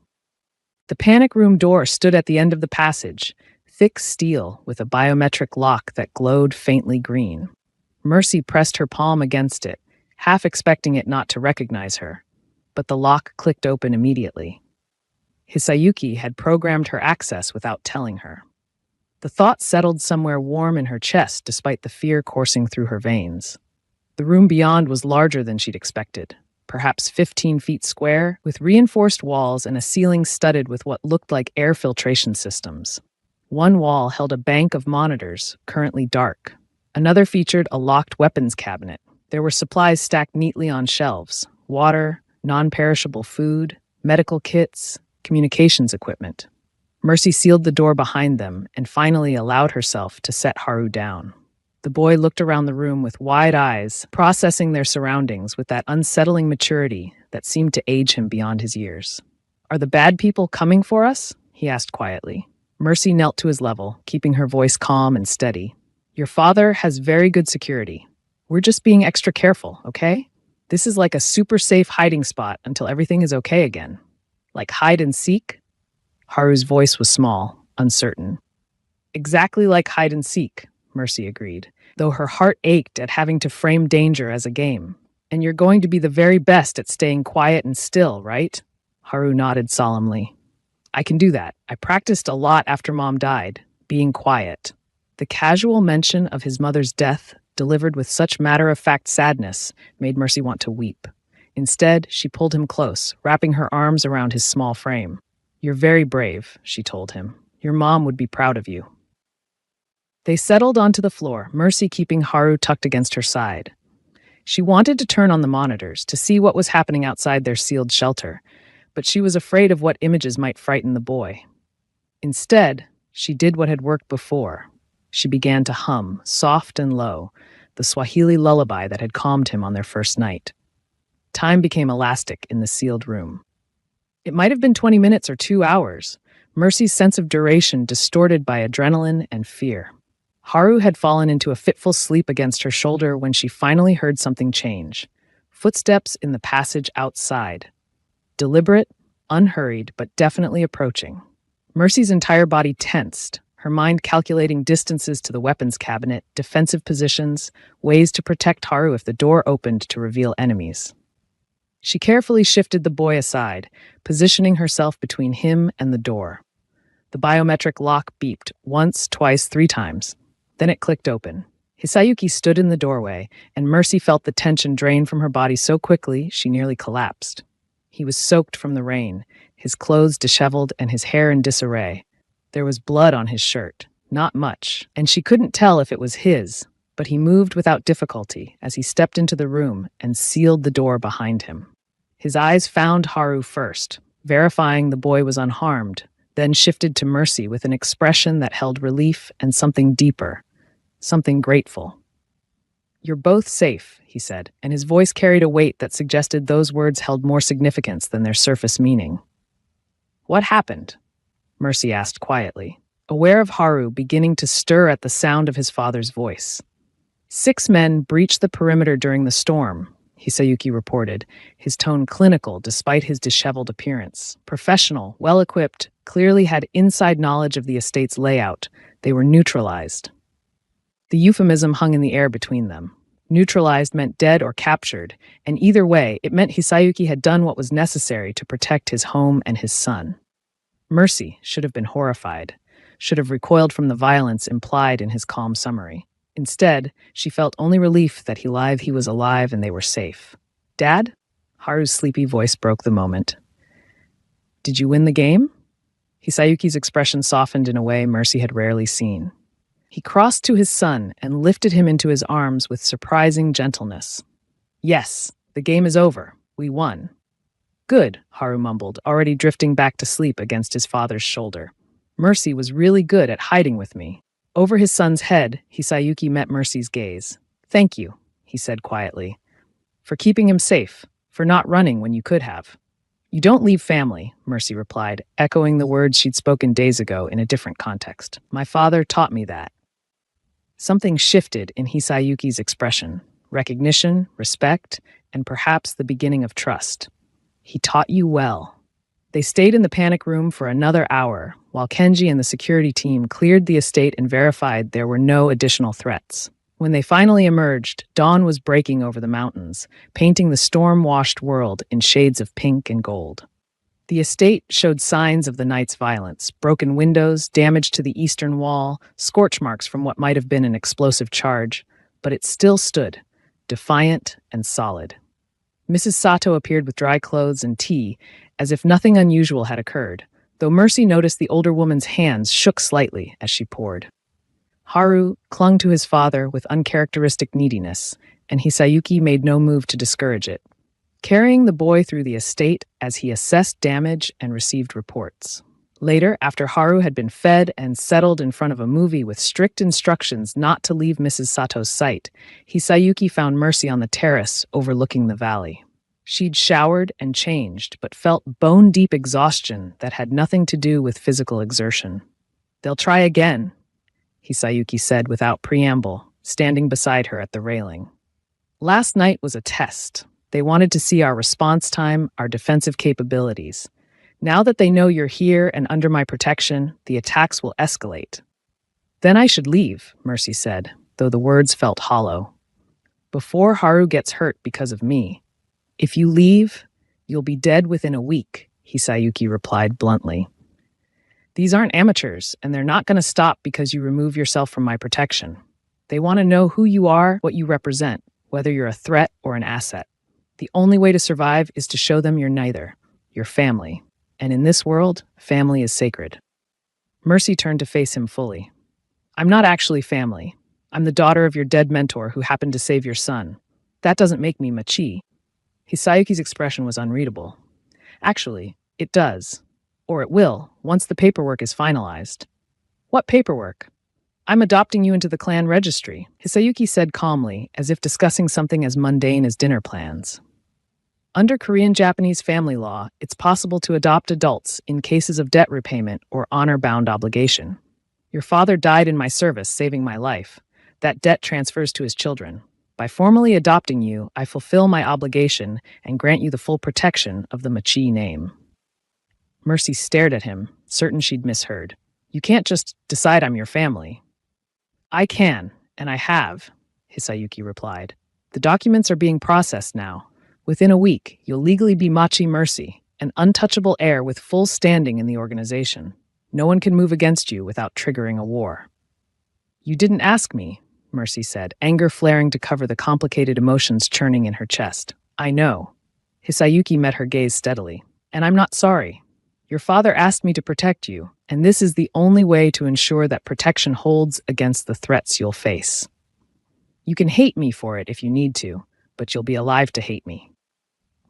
The panic room door stood at the end of the passage, thick steel with a biometric lock that glowed faintly green. Mercy pressed her palm against it, half expecting it not to recognize her, but the lock clicked open immediately. Hisayuki had programmed her access without telling her. The thought settled somewhere warm in her chest despite the fear coursing through her veins. The room beyond was larger than she'd expected, perhaps 15 feet square, with reinforced walls and a ceiling studded with what looked like air filtration systems. One wall held a bank of monitors, currently dark. Another featured a locked weapons cabinet. There were supplies stacked neatly on shelves: water, non-perishable food, medical kits, communications equipment. Mercy sealed the door behind them and finally allowed herself to set Haru down. The boy looked around the room with wide eyes, processing their surroundings with that unsettling maturity that seemed to age him beyond his years. "Are the bad people coming for us?" he asked quietly. Mercy knelt to his level, keeping her voice calm and steady. "Your father has very good security. We're just being extra careful, okay? This is like a super safe hiding spot until everything is okay again. Like hide and seek?" Haru's voice was small, uncertain. "Exactly like hide and seek," Mercy agreed, though her heart ached at having to frame danger as a game. "And you're going to be the very best at staying quiet and still, right?" Haru nodded solemnly. "I can do that. I practiced a lot after Mom died, being quiet." The casual mention of his mother's death, delivered with such matter-of-fact sadness, made Mercy want to weep. Instead, she pulled him close, wrapping her arms around his small frame. "You're very brave," she told him. "Your mom would be proud of you." They settled onto the floor, Mercy keeping Haru tucked against her side. She wanted to turn on the monitors to see what was happening outside their sealed shelter, but she was afraid of what images might frighten the boy. Instead, she did what had worked before. She began to hum, soft and low, the Swahili lullaby that had calmed him on their first night. Time became elastic in the sealed room. It might have been 20 minutes or 2 hours, Mercy's sense of duration distorted by adrenaline and fear. Haru had fallen into a fitful sleep against her shoulder when she finally heard something change. Footsteps in the passage outside. Deliberate, unhurried, but definitely approaching. Mercy's entire body tensed, her mind calculating distances to the weapons cabinet, defensive positions, ways to protect Haru if the door opened to reveal enemies. She carefully shifted the boy aside, positioning herself between him and the door. The biometric lock beeped once, twice, 3 times. Then it clicked open. Hisayuki stood in the doorway, and Mercy felt the tension drain from her body so quickly she nearly collapsed. He was soaked from the rain, his clothes disheveled and his hair in disarray. There was blood on his shirt, not much, and she couldn't tell if it was his, but he moved without difficulty as he stepped into the room and sealed the door behind him. His eyes found Haru first, verifying the boy was unharmed, then shifted to Mercy with an expression that held relief and something deeper, something grateful. "You're both safe," he said, and his voice carried a weight that suggested those words held more significance than their surface meaning. "What happened?" Mercy asked quietly, aware of Haru beginning to stir at the sound of his father's voice. 6 men breached the perimeter during the storm, Hisayuki reported, his tone clinical despite his disheveled appearance. Professional, well-equipped, clearly had inside knowledge of the estate's layout. They were neutralized. The euphemism hung in the air between them. Neutralized meant dead or captured, and either way, it meant Hisayuki had done what was necessary to protect his home and his son. Mercy should have been horrified, should have recoiled from the violence implied in his calm summary. Instead, she felt only relief that he was alive and they were safe. "Dad?" Haru's sleepy voice broke the moment. "Did you win the game?" Hisayuki's expression softened in a way Mercy had rarely seen. He crossed to his son and lifted him into his arms with surprising gentleness. "Yes, the game is over. We won." "Good," Haru mumbled, already drifting back to sleep against his father's shoulder. "Mercy was really good at hiding with me." Over his son's head, Hisayuki met Mercy's gaze. "Thank you," he said quietly, "for keeping him safe, for not running when you could have." "You don't leave family," Mercy replied, echoing the words she'd spoken days ago in a different context. "My father taught me that." Something shifted in Hisayuki's expression. Recognition, respect, and perhaps the beginning of trust. "He taught you well." They stayed in the panic room for another hour, while Kenji and the security team cleared the estate and verified there were no additional threats. When they finally emerged, dawn was breaking over the mountains, painting the storm-washed world in shades of pink and gold. The estate showed signs of the night's violence: broken windows, damage to the eastern wall, scorch marks from what might have been an explosive charge, but it still stood, defiant and solid. Mrs. Sato appeared with dry clothes and tea, as if nothing unusual had occurred, though Mercy noticed the older woman's hands shook slightly as she poured. Haru clung to his father with uncharacteristic neediness, and Hisayuki made no move to discourage it, carrying the boy through the estate as he assessed damage and received reports. Later, after Haru had been fed and settled in front of a movie with strict instructions not to leave Mrs. Sato's sight, Hisayuki found Mercy on the terrace overlooking the valley. She'd showered and changed, but felt bone-deep exhaustion that had nothing to do with physical exertion. "They'll try again," Hisayuki said without preamble, standing beside her at the railing. "Last night was a test. They wanted to see our response time, our defensive capabilities. Now that they know you're here and under my protection, the attacks will escalate." "Then I should leave," Mercy said, though the words felt hollow. "Before Haru gets hurt because of me. If you leave, you'll be dead within a week," Hisayuki replied bluntly. "These aren't amateurs, and they're not going to stop because you remove yourself from my protection. They want to know who you are, what you represent, whether you're a threat or an asset. The only way to survive is to show them you're neither. You're family. And in this world, family is sacred." Mercy turned to face him fully. I'm not actually family. I'm the daughter of your dead mentor who happened to save your son. That doesn't make me Machi. Hisayuki's expression was unreadable. Actually, it does. Or it will, once the paperwork is finalized. What paperwork? I'm adopting you into the clan registry, Hisayuki said calmly, as if discussing something as mundane as dinner plans. Under Korean-Japanese family law, it's possible to adopt adults in cases of debt repayment or honor-bound obligation. Your father died in my service, saving my life. That debt transfers to his children. By formally adopting you, I fulfill my obligation and grant you the full protection of the Machi name. Mercy stared at him, certain she'd misheard. You can't just decide I'm your family. I can, and I have, Hisayuki replied. The documents are being processed now. Within a week, you'll legally be Machi Mercy, an untouchable heir with full standing in the organization. No one can move against you without triggering a war. You didn't ask me, Mercy said, anger flaring to cover the complicated emotions churning in her chest. I know. Hisayuki met her gaze steadily. And I'm not sorry. Your father asked me to protect you, and this is the only way to ensure that protection holds against the threats you'll face. You can hate me for it if you need to, but you'll be alive to hate me.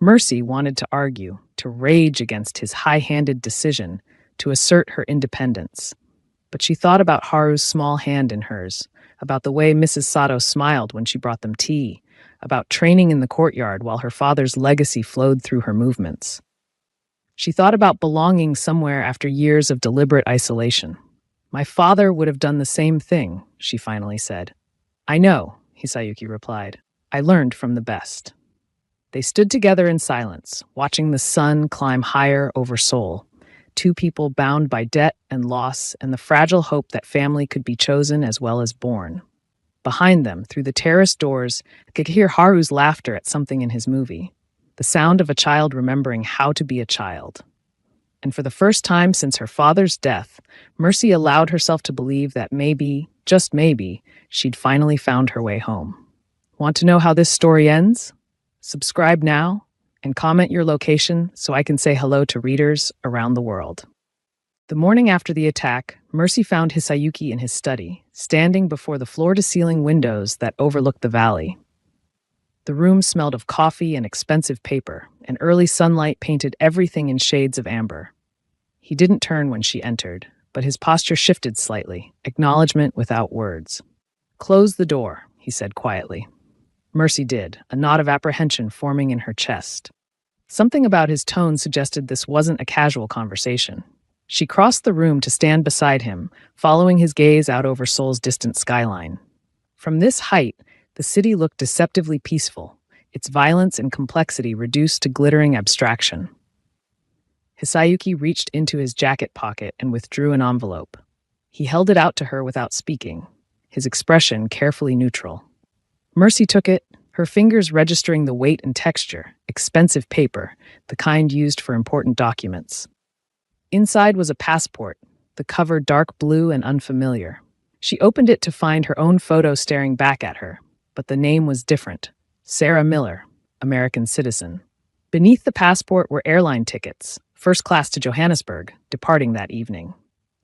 Mercy wanted to argue, to rage against his high-handed decision, to assert her independence. But she thought about Haru's small hand in hers, about the way Mrs. Sato smiled when she brought them tea, about training in the courtyard while her father's legacy flowed through her movements. She thought about belonging somewhere after years of deliberate isolation. My father would have done the same thing, she finally said. I know, Hisayuki replied. I learned from the best. They stood together in silence, watching the sun climb higher over Seoul. Two people bound by debt and loss and the fragile hope that family could be chosen as well as born. Behind them, through the terrace doors, I could hear Haru's laughter at something in his movie. The sound of a child remembering how to be a child. And for the first time since her father's death, Mercy allowed herself to believe that maybe, just maybe, she'd finally found her way home. Want to know how this story ends? Subscribe now and comment your location so I can say hello to readers around the world. The morning after the attack, Mercy found Hisayuki in his study, standing before the floor-to-ceiling windows that overlooked the valley. The room smelled of coffee and expensive paper, and early sunlight painted everything in shades of amber. He didn't turn when she entered, but his posture shifted slightly, acknowledgement without words. Close the door, he said quietly. Mercy did, a knot of apprehension forming in her chest. Something about his tone suggested this wasn't a casual conversation. She crossed the room to stand beside him, following his gaze out over Seoul's distant skyline. From this height, the city looked deceptively peaceful, its violence and complexity reduced to glittering abstraction. Hisayuki reached into his jacket pocket and withdrew an envelope. He held it out to her without speaking, his expression carefully neutral. Mercy took it, her fingers registering the weight and texture, expensive paper, the kind used for important documents. Inside was a passport, the cover dark blue and unfamiliar. She opened it to find her own photo staring back at her, but the name was different. Sarah Miller, American citizen. Beneath the passport were airline tickets, first class to Johannesburg, departing that evening.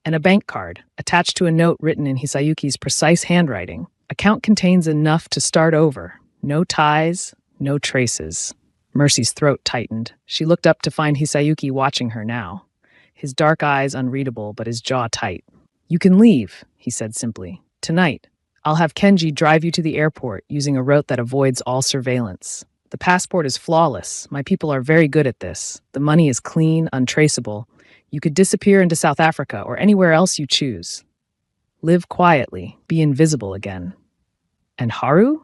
And a bank card, attached to a note written in Hisayuki's precise handwriting. Account contains enough to start over. No ties, no traces. Mercy's throat tightened. She looked up to find Hisayuki watching her now. His dark eyes unreadable, but his jaw tight. You can leave, he said simply. Tonight. I'll have Kenji drive you to the airport using a route that avoids all surveillance. The passport is flawless. My people are very good at this. The money is clean, untraceable. You could disappear into South Africa or anywhere else you choose. Live quietly, be invisible again. And Haru?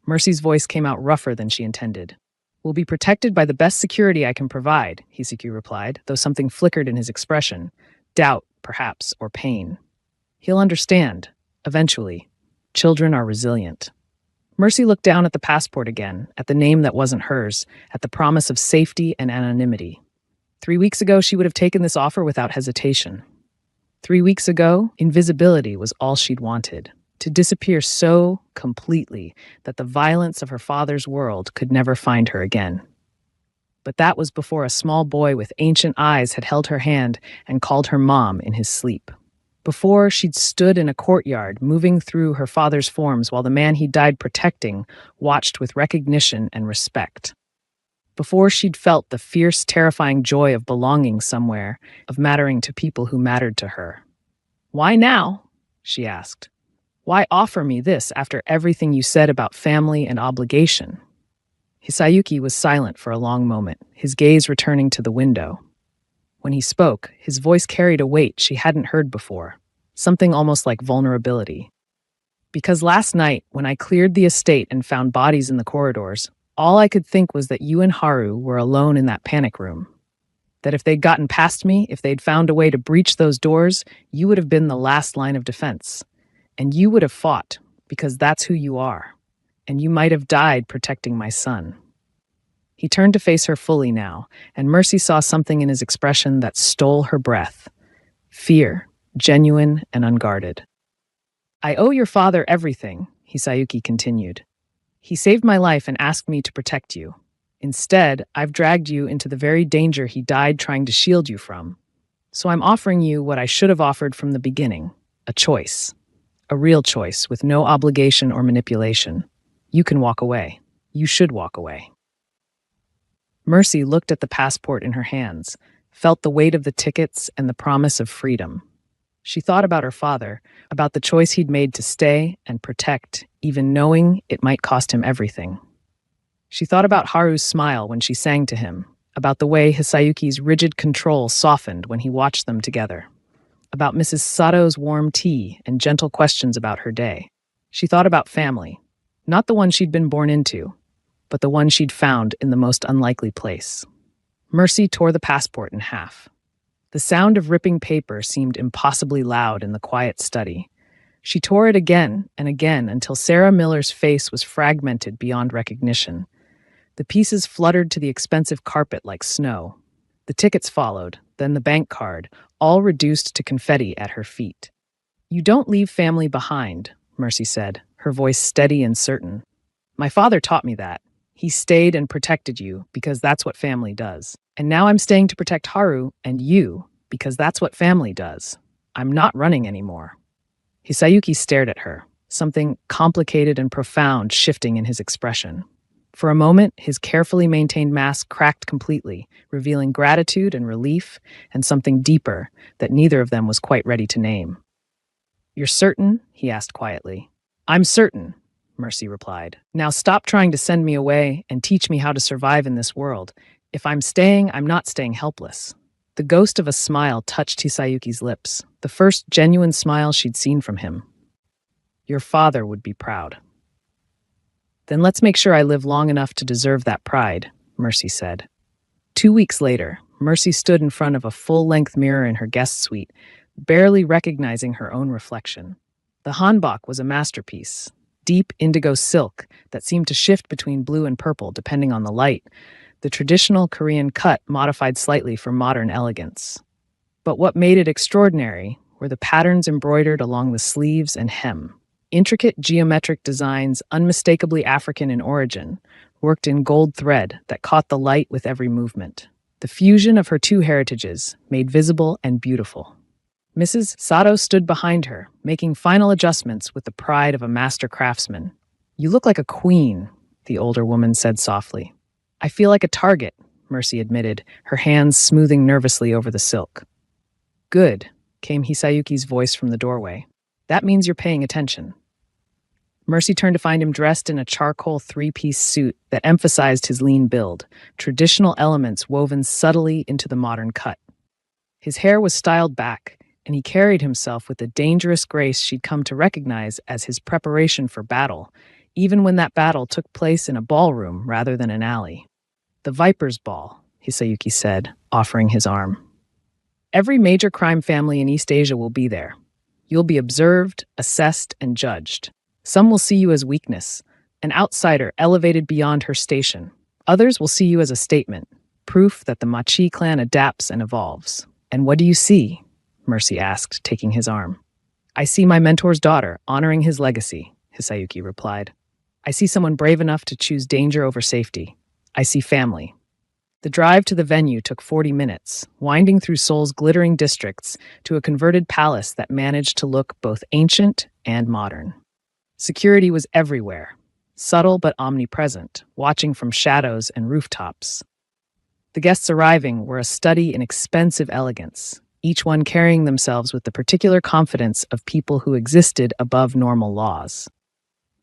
Mercy's voice came out rougher than she intended. We'll be protected by the best security I can provide, Hisayuki replied, though something flickered in his expression. Doubt, perhaps, or pain. He'll understand, eventually. Children are resilient. Mercy looked down at the passport again, at the name that wasn't hers, at the promise of safety and anonymity. 3 weeks ago, she would have taken this offer without hesitation. 3 weeks ago, invisibility was all she'd wanted. To disappear so completely that the violence of her father's world could never find her again. But that was before a small boy with ancient eyes had held her hand and called her mom in his sleep. Before, she'd stood in a courtyard, moving through her father's forms while the man he died protecting watched with recognition and respect. Before, she'd felt the fierce, terrifying joy of belonging somewhere, of mattering to people who mattered to her. "Why now?" she asked. "Why offer me this after everything you said about family and obligation?" Hisayuki was silent for a long moment, his gaze returning to the window. When he spoke, his voice carried a weight she hadn't heard before, something almost like vulnerability. "Because last night, when I cleared the estate and found bodies in the corridors, all I could think was that you and Haru were alone in that panic room. That if they'd gotten past me, if they'd found a way to breach those doors, you would have been the last line of defense. And you would have fought, because that's who you are. And you might have died protecting my son." He turned to face her fully now, and Mercy saw something in his expression that stole her breath. Fear, genuine and unguarded. "I owe your father everything," Hisayuki continued. "He saved my life and asked me to protect you. Instead, I've dragged you into the very danger he died trying to shield you from. So I'm offering you what I should have offered from the beginning, a choice. A real choice with no obligation or manipulation. You can walk away. You should walk away." Mercy looked at the passport in her hands, felt the weight of the tickets and the promise of freedom. She thought about her father, about the choice he'd made to stay and protect, even knowing it might cost him everything. She thought about Haru's smile when she sang to him, about the way Hisayuki's rigid control softened when he watched them together, about Mrs. Sato's warm tea and gentle questions about her day. She thought about family, not the one she'd been born into, but the one she'd found in the most unlikely place. Mercy tore the passport in half. The sound of ripping paper seemed impossibly loud in the quiet study. She tore it again and again until Sarah Miller's face was fragmented beyond recognition. The pieces fluttered to the expensive carpet like snow. The tickets followed, then the bank card, all reduced to confetti at her feet. "You don't leave family behind," Mercy said, her voice steady and certain. "My father taught me that. He stayed and protected you because that's what family does. And now I'm staying to protect Haru and you because that's what family does. I'm not running anymore." Hisayuki stared at her, something complicated and profound shifting in his expression. For a moment, his carefully maintained mask cracked completely, revealing gratitude and relief and something deeper that neither of them was quite ready to name. "You're certain?" he asked quietly. "I'm certain," Mercy replied. "Now stop trying to send me away and teach me how to survive in this world. If I'm staying, I'm not staying helpless." The ghost of a smile touched Hisayuki's lips, the first genuine smile she'd seen from him. "Your father would be proud." "Then let's make sure I live long enough to deserve that pride," Mercy said. 2 weeks later, Mercy stood in front of a full-length mirror in her guest suite, barely recognizing her own reflection. The hanbok was a masterpiece. Deep indigo silk that seemed to shift between blue and purple depending on the light, the traditional Korean cut modified slightly for modern elegance. But what made it extraordinary were the patterns embroidered along the sleeves and hem. Intricate geometric designs, unmistakably African in origin, worked in gold thread that caught the light with every movement. The fusion of her two heritages, made visible and beautiful. Mrs. Sato stood behind her, making final adjustments with the pride of a master craftsman. "You look like a queen," the older woman said softly. "I feel like a target," Mercy admitted, her hands smoothing nervously over the silk. "Good," came Hisayuki's voice from the doorway. "That means you're paying attention." Mercy turned to find him dressed in a charcoal three-piece suit that emphasized his lean build, traditional elements woven subtly into the modern cut. His hair was styled back, and he carried himself with the dangerous grace she'd come to recognize as his preparation for battle, even when that battle took place in a ballroom rather than an alley. "The Viper's Ball," Hisayuki said, offering his arm. "Every major crime family in East Asia will be there. You'll be observed, assessed, and judged. Some will see you as weakness, an outsider elevated beyond her station. Others will see you as a statement, proof that the Machi clan adapts and evolves. And what do you see?" Mercy asked, taking his arm. "I see my mentor's daughter, honoring his legacy," Hisayuki replied. "I see someone brave enough to choose danger over safety. I see family." The drive to the venue took 40 minutes, winding through Seoul's glittering districts to a converted palace that managed to look both ancient and modern. Security was everywhere, subtle but omnipresent, watching from shadows and rooftops. The guests arriving were a study in expensive elegance, each one carrying themselves with the particular confidence of people who existed above normal laws.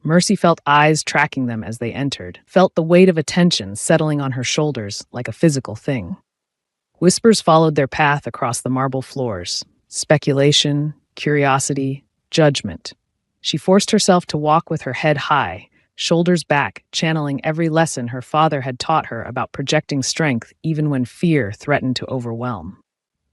Mercy felt eyes tracking them as they entered, felt the weight of attention settling on her shoulders like a physical thing. Whispers followed their path across the marble floors, speculation, curiosity, judgment. She forced herself to walk with her head high, shoulders back, channeling every lesson her father had taught her about projecting strength even when fear threatened to overwhelm.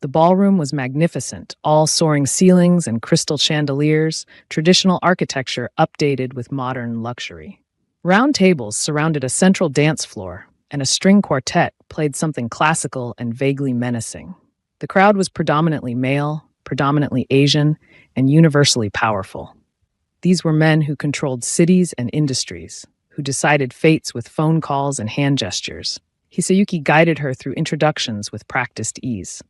The ballroom was magnificent, all soaring ceilings and crystal chandeliers, traditional architecture updated with modern luxury. Round tables surrounded a central dance floor, and a string quartet played something classical and vaguely menacing. The crowd was predominantly male, predominantly Asian, and universally powerful. These were men who controlled cities and industries, who decided fates with phone calls and hand gestures. Hisayuki guided her through introductions with practiced ease.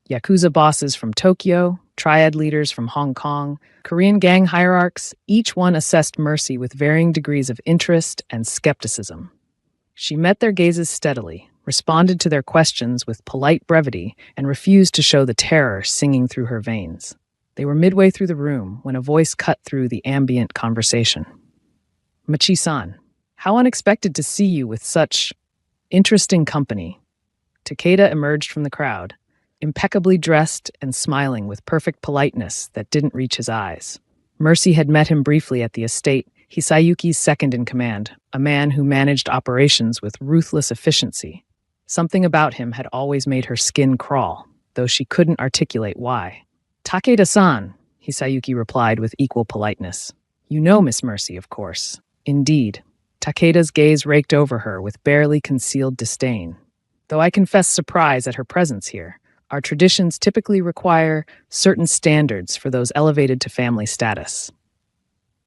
Yakuza bosses from Tokyo, triad leaders from Hong Kong, Korean gang hierarchs, each one assessed Mercy with varying degrees of interest and skepticism. She met their gazes steadily, responded to their questions with polite brevity, and refused to show the terror singing through her veins. They were midway through the room when a voice cut through the ambient conversation. "Machi-san, how unexpected to see you with such interesting company." Takeda emerged from the crowd, impeccably dressed and smiling with perfect politeness that didn't reach his eyes. Mercy had met him briefly at the estate, Hisayuki's second-in-command, a man who managed operations with ruthless efficiency. Something about him had always made her skin crawl, though she couldn't articulate why. "Takeda-san," Hisayuki replied with equal politeness. "You know Miss Mercy, of course." "Indeed." Takeda's gaze raked over her with barely concealed disdain. "Though I confess surprise at her presence here. Our traditions typically require certain standards for those elevated to family status."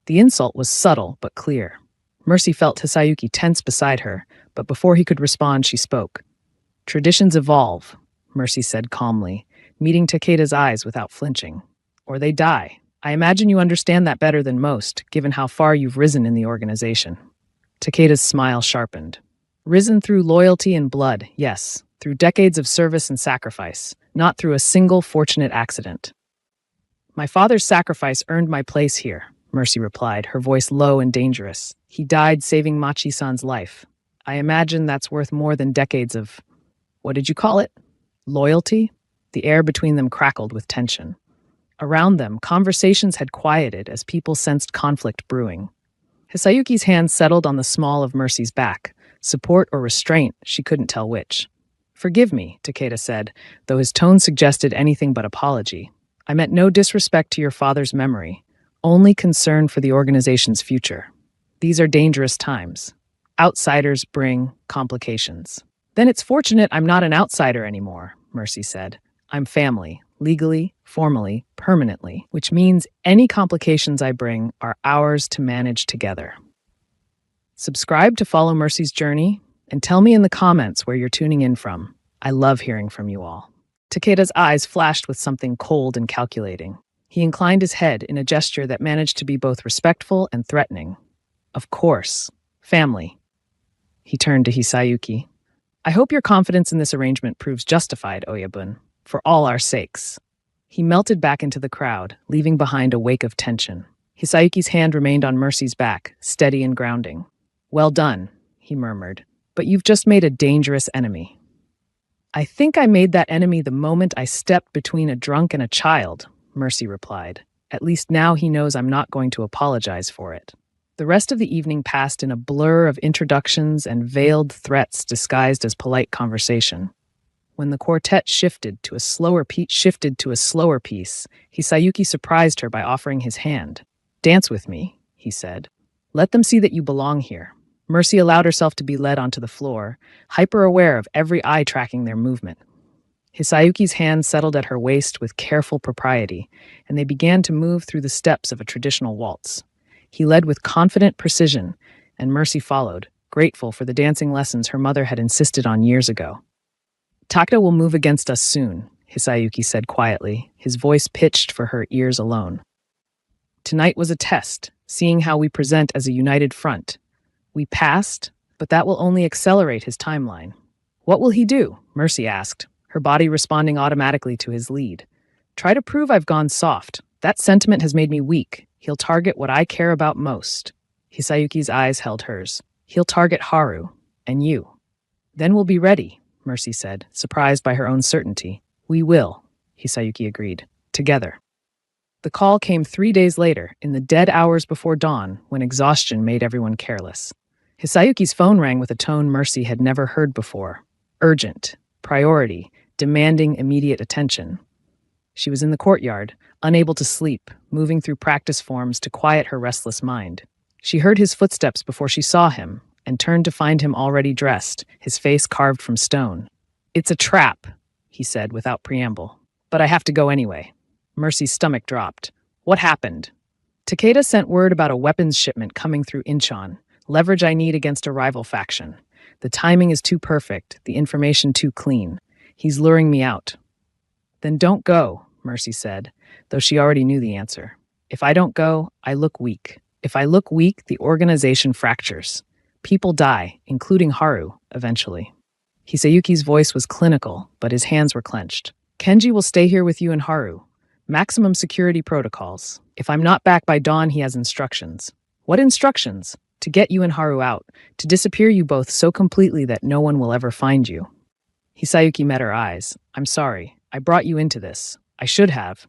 The insult was subtle but clear. Mercy felt Hisayuki tense beside her, but before he could respond, she spoke. "Traditions evolve," Mercy said calmly, meeting Takeda's eyes without flinching. "Or they die. I imagine you understand that better than most, given how far you've risen in the organization." Takeda's smile sharpened. "Risen through loyalty and blood, yes. Through decades of service and sacrifice, not through a single fortunate accident." "My father's sacrifice earned my place here," Mercy replied, her voice low and dangerous. "He died saving Machi-san's life. I imagine that's worth more than decades of, what did you call it? Loyalty?" The air between them crackled with tension. Around them, conversations had quieted as people sensed conflict brewing. Hisayuki's hand settled on the small of Mercy's back. Support or restraint, she couldn't tell which. "Forgive me," Takeda said, though his tone suggested anything but apology. "I meant no disrespect to your father's memory, only concern for the organization's future. These are dangerous times. Outsiders bring complications." "Then it's fortunate I'm not an outsider anymore," Mercy said. "I'm family, legally, formally, permanently, which means any complications I bring are ours to manage together." Subscribe to follow Mercy's journey, and tell me in the comments where you're tuning in from. I love hearing from you all. Takeda's eyes flashed with something cold and calculating. He inclined his head in a gesture that managed to be both respectful and threatening. "Of course. Family." He turned to Hisayuki. "I hope your confidence in this arrangement proves justified, Oyabun, for all our sakes." He melted back into the crowd, leaving behind a wake of tension. Hisayuki's hand remained on Mercy's back, steady and grounding. "Well done," he murmured. "But you've just made a dangerous enemy." "I think I made that enemy the moment I stepped between a drunk and a child," Mercy replied. "At least now he knows I'm not going to apologize for it." The rest of the evening passed in a blur of introductions and veiled threats disguised as polite conversation. When the quartet shifted to a slower piece, Hisayuki surprised her by offering his hand. "Dance with me," he said. "Let them see that you belong here." Mercy allowed herself to be led onto the floor, hyper-aware of every eye tracking their movement. Hisayuki's hand settled at her waist with careful propriety, and they began to move through the steps of a traditional waltz. He led with confident precision, and Mercy followed, grateful for the dancing lessons her mother had insisted on years ago. Takeda will move against us soon, Hisayuki said quietly, his voice pitched for her ears alone. Tonight was a test, seeing how we present as a united front. We passed, but that will only accelerate his timeline. What will he do? Mercy asked, her body responding automatically to his lead. Try to prove I've gone soft. That sentiment has made me weak. He'll target what I care about most. Hisayuki's eyes held hers. He'll target Haru, and you. Then we'll be ready, Mercy said, surprised by her own certainty. We will, Hisayuki agreed. Together. The call came 3 days later, in the dead hours before dawn, when exhaustion made everyone careless. Hisayuki's phone rang with a tone Mercy had never heard before. Urgent, priority, demanding immediate attention. She was in the courtyard, unable to sleep, moving through practice forms to quiet her restless mind. She heard his footsteps before she saw him, and turned to find him already dressed, his face carved from stone. It's a trap, he said without preamble. But I have to go anyway. Mercy's stomach dropped. What happened? Takeda sent word about a weapons shipment coming through Incheon, leverage I need against a rival faction. The timing is too perfect, the information too clean. He's luring me out. Then don't go, Mercy said, though she already knew the answer. If I don't go, I look weak. If I look weak, the organization fractures. People die, including Haru, eventually. Hisayuki's voice was clinical, but his hands were clenched. Kenji will stay here with you and Haru. Maximum security protocols. If I'm not back by dawn, he has instructions. What instructions? To get you and Haru out, to disappear you both so completely that no one will ever find you. Hisayuki met her eyes. I'm sorry. I brought you into this. I should have.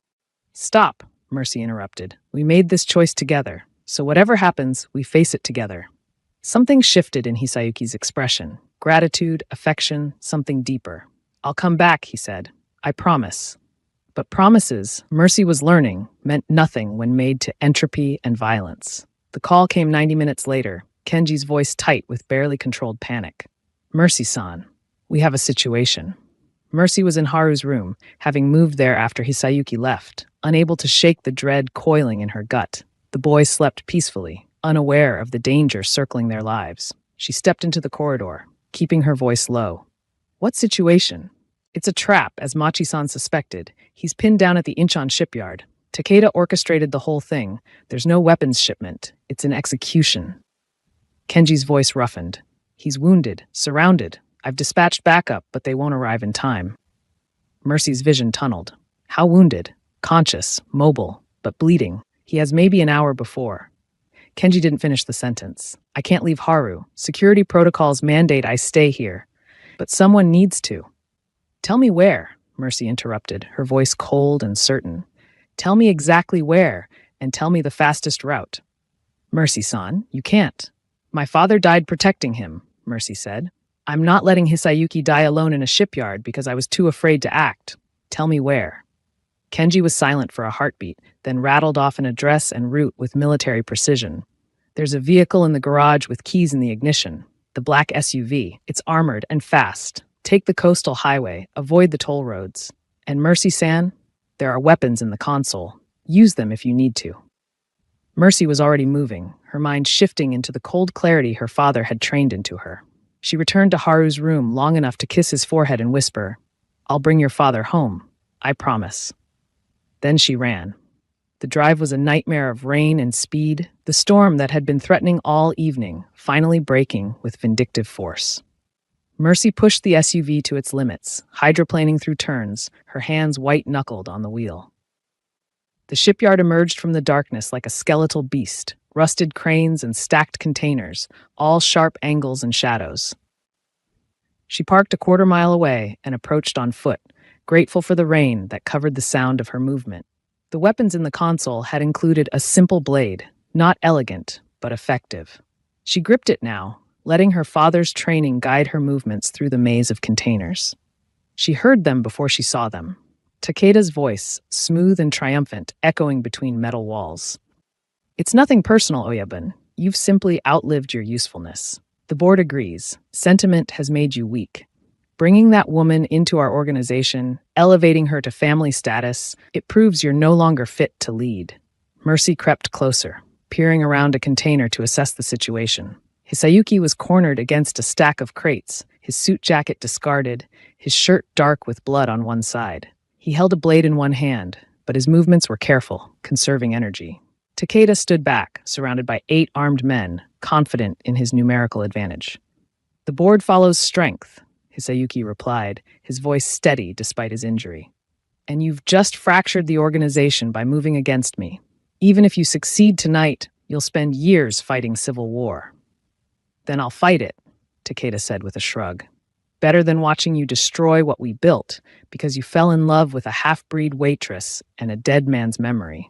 Stop, Mercy interrupted. We made this choice together, so whatever happens, we face it together. Something shifted in Hisayuki's expression. Gratitude, affection, something deeper. I'll come back, he said. I promise. But promises, Mercy was learning, meant nothing when made to entropy and violence. The call came 90 minutes later, Kenji's voice tight with barely controlled panic. Mercy-san, we have a situation. Mercy was in Haru's room, having moved there after Hisayuki left, unable to shake the dread coiling in her gut. The boys slept peacefully, unaware of the danger circling their lives. She stepped into the corridor, keeping her voice low. What situation? It's a trap, as Machi-san suspected. He's pinned down at the Incheon shipyard. Takeda orchestrated the whole thing. There's no weapons shipment. It's an execution. Kenji's voice roughened. He's wounded, surrounded. I've dispatched backup, but they won't arrive in time. Mercy's vision tunneled. How wounded? Conscious, mobile, but bleeding. He has maybe an hour before. Kenji didn't finish the sentence. I can't leave Haru. Security protocols mandate I stay here. But someone needs to. Tell me where, Mercy interrupted, her voice cold and certain. Tell me exactly where, and tell me the fastest route. Mercy-san, you can't. My father died protecting him, Mercy said. I'm not letting Hisayuki die alone in a shipyard because I was too afraid to act. Tell me where. Kenji was silent for a heartbeat, then rattled off an address and route with military precision. There's a vehicle in the garage with keys in the ignition. The black SUV. It's armored and fast. Take the coastal highway, avoid the toll roads. And Mercy-san, there are weapons in the console. Use them if you need to. Mercy was already moving, her mind shifting into the cold clarity her father had trained into her. She returned to Haru's room long enough to kiss his forehead and whisper, I'll bring your father home. I promise. Then she ran. The drive was a nightmare of rain and speed, the storm that had been threatening all evening, finally breaking with vindictive force. Mercy pushed the SUV to its limits, hydroplaning through turns, her hands white-knuckled on the wheel. The shipyard emerged from the darkness like a skeletal beast, rusted cranes and stacked containers, all sharp angles and shadows. She parked a quarter-mile away and approached on foot, grateful for the rain that covered the sound of her movement. The weapons in the console had included a simple blade, not elegant, but effective. She gripped it now, letting her father's training guide her movements through the maze of containers. She heard them before she saw them. Takeda's voice, smooth and triumphant, echoing between metal walls. It's nothing personal, Oyabun. You've simply outlived your usefulness. The board agrees. Sentiment has made you weak. Bringing that woman into our organization, elevating her to family status, it proves you're no longer fit to lead. Mercy crept closer, peering around a container to assess the situation. Hisayuki was cornered against a stack of crates, his suit jacket discarded, his shirt dark with blood on one side. He held a blade in one hand, but his movements were careful, conserving energy. Takeda stood back, surrounded by 8 armed men, confident in his numerical advantage. "The board follows strength," Hisayuki replied, his voice steady despite his injury. "And you've just fractured the organization by moving against me. Even if you succeed tonight, you'll spend years fighting civil war." "Then I'll fight it," Takeda said with a shrug. "Better than watching you destroy what we built because you fell in love with a half-breed waitress and a dead man's memory."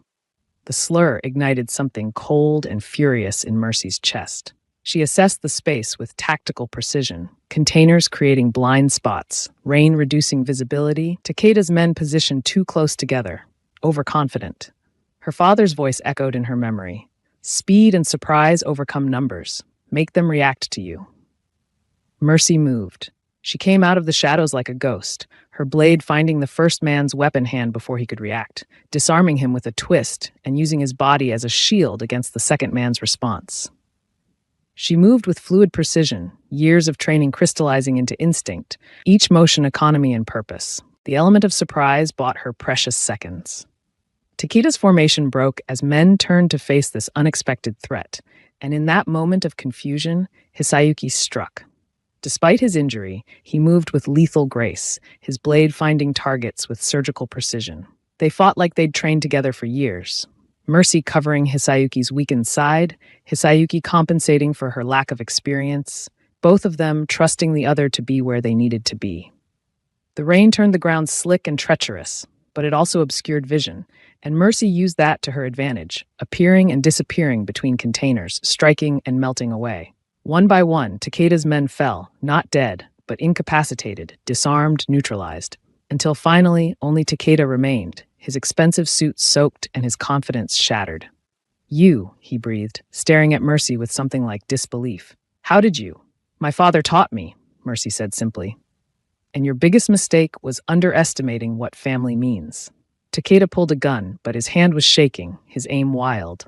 The slur ignited something cold and furious in Mercy's chest. She assessed the space with tactical precision, containers creating blind spots, rain reducing visibility, Takeda's men positioned too close together, overconfident. Her father's voice echoed in her memory. "Speed and surprise overcome numbers. Make them react to you." Mercy moved. She came out of the shadows like a ghost, her blade finding the first man's weapon hand before he could react, disarming him with a twist and using his body as a shield against the second man's response. She moved with fluid precision, years of training crystallizing into instinct, each motion economy and purpose. The element of surprise bought her precious seconds. Takeda's formation broke as men turned to face this unexpected threat, and in that moment of confusion, Hisayuki struck. Despite his injury, he moved with lethal grace, his blade finding targets with surgical precision. They fought like they'd trained together for years. Mercy covering Hisayuki's weakened side, Hisayuki compensating for her lack of experience, both of them trusting the other to be where they needed to be. The rain turned the ground slick and treacherous, but it also obscured vision, and Mercy used that to her advantage, appearing and disappearing between containers, striking and melting away. One by one, Takeda's men fell, not dead, but incapacitated, disarmed, neutralized, until finally only Takeda remained, his expensive suit soaked and his confidence shattered. "You," he breathed, staring at Mercy with something like disbelief. "How did you?" "My father taught me," Mercy said simply. "And your biggest mistake was underestimating what family means." Takeda pulled a gun, but his hand was shaking, his aim wild.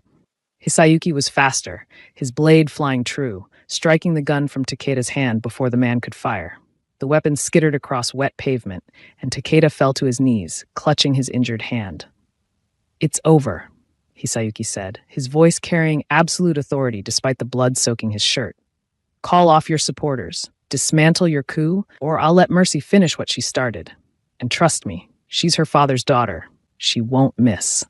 Hisayuki was faster, his blade flying true, striking the gun from Takeda's hand before the man could fire. The weapon skittered across wet pavement, and Takeda fell to his knees, clutching his injured hand. "It's over," Hisayuki said, his voice carrying absolute authority despite the blood soaking his shirt. "Call off your supporters, dismantle your coup, or I'll let Mercy finish what she started. And trust me, she's her father's daughter. She won't miss."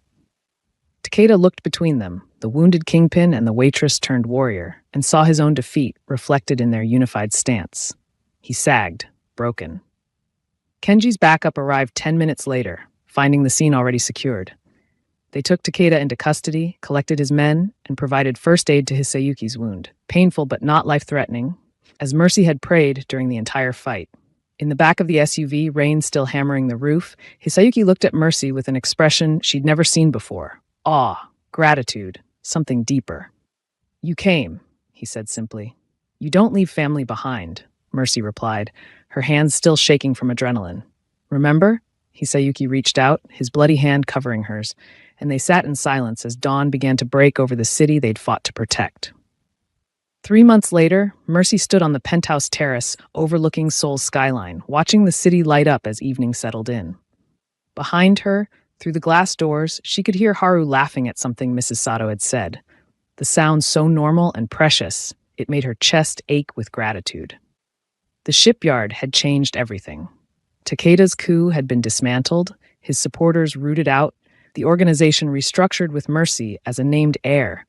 Takeda looked between them, the wounded kingpin and the waitress turned warrior, and saw his own defeat reflected in their unified stance. He sagged, broken. Kenji's backup arrived 10 minutes later, finding the scene already secured. They took Takeda into custody, collected his men, and provided first aid to Hisayuki's wound, painful but not life-threatening, as Mercy had prayed during the entire fight. In the back of the SUV, rain still hammering the roof, Hisayuki looked at Mercy with an expression she'd never seen before. Awe, gratitude, something deeper. "You came," he said simply. "You don't leave family behind," Mercy replied, her hands still shaking from adrenaline. "Remember?" Hisayuki reached out, his bloody hand covering hers, and they sat in silence as dawn began to break over the city they'd fought to protect. 3 months later, Mercy stood on the penthouse terrace overlooking Seoul's skyline, watching the city light up as evening settled in. Behind her, through the glass doors, she could hear Haru laughing at something Mrs. Sato had said. The sound so normal and precious, it made her chest ache with gratitude. The shipyard had changed everything. Takeda's coup had been dismantled, his supporters rooted out, the organization restructured with Mercy as a named heir,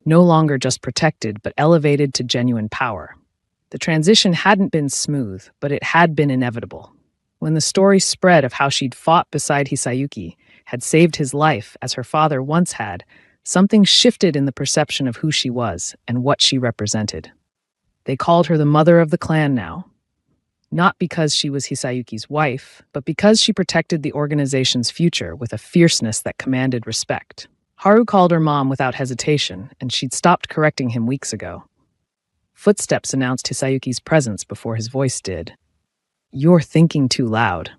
no longer just protected but elevated to genuine power. The transition hadn't been smooth, but it had been inevitable. When the story spread of how she'd fought beside Hisayuki, had saved his life as her father once had, something shifted in the perception of who she was and what she represented. They called her the mother of the clan now. Not because she was Hisayuki's wife, but because she protected the organization's future with a fierceness that commanded respect. Haru called her mom without hesitation, and she'd stopped correcting him weeks ago. Footsteps announced Hisayuki's presence before his voice did. "You're thinking too loud."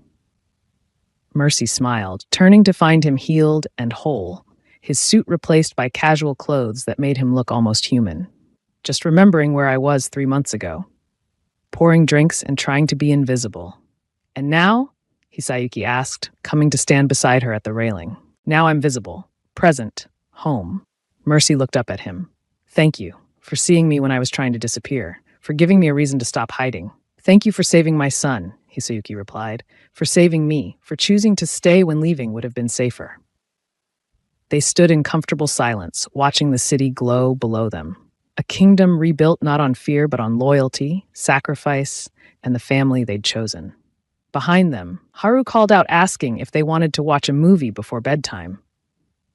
Mercy smiled, turning to find him healed and whole, his suit replaced by casual clothes that made him look almost human. "Just remembering where I was 3 months ago." pouring drinks and trying to be invisible. And now? Hisayuki asked, coming to stand beside her at the railing. Now I'm visible, present, home. Mercy looked up at him. Thank you for seeing me when I was trying to disappear, for giving me a reason to stop hiding. Thank you for saving my son, Hisayuki replied, for saving me, for choosing to stay when leaving would have been safer. They stood in comfortable silence, watching the city glow below them. A kingdom rebuilt not on fear but on loyalty, sacrifice, and the family they'd chosen. Behind them, Haru called out asking if they wanted to watch a movie before bedtime.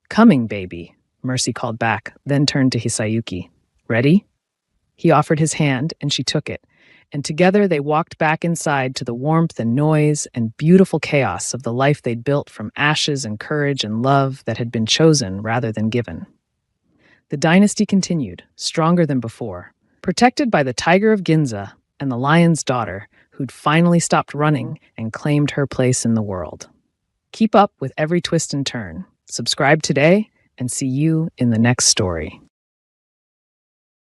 Coming, baby, Mercy called back, then turned to Hisayuki. Ready? He offered his hand, and she took it, and together they walked back inside to the warmth and noise and beautiful chaos of the life they'd built from ashes and courage and love that had been chosen rather than given. The dynasty continued, stronger than before, protected by the Tiger of Ginza and the Lion's daughter, who'd finally stopped running and claimed her place in the world. Keep up with every twist and turn. Subscribe today and see you in the next story.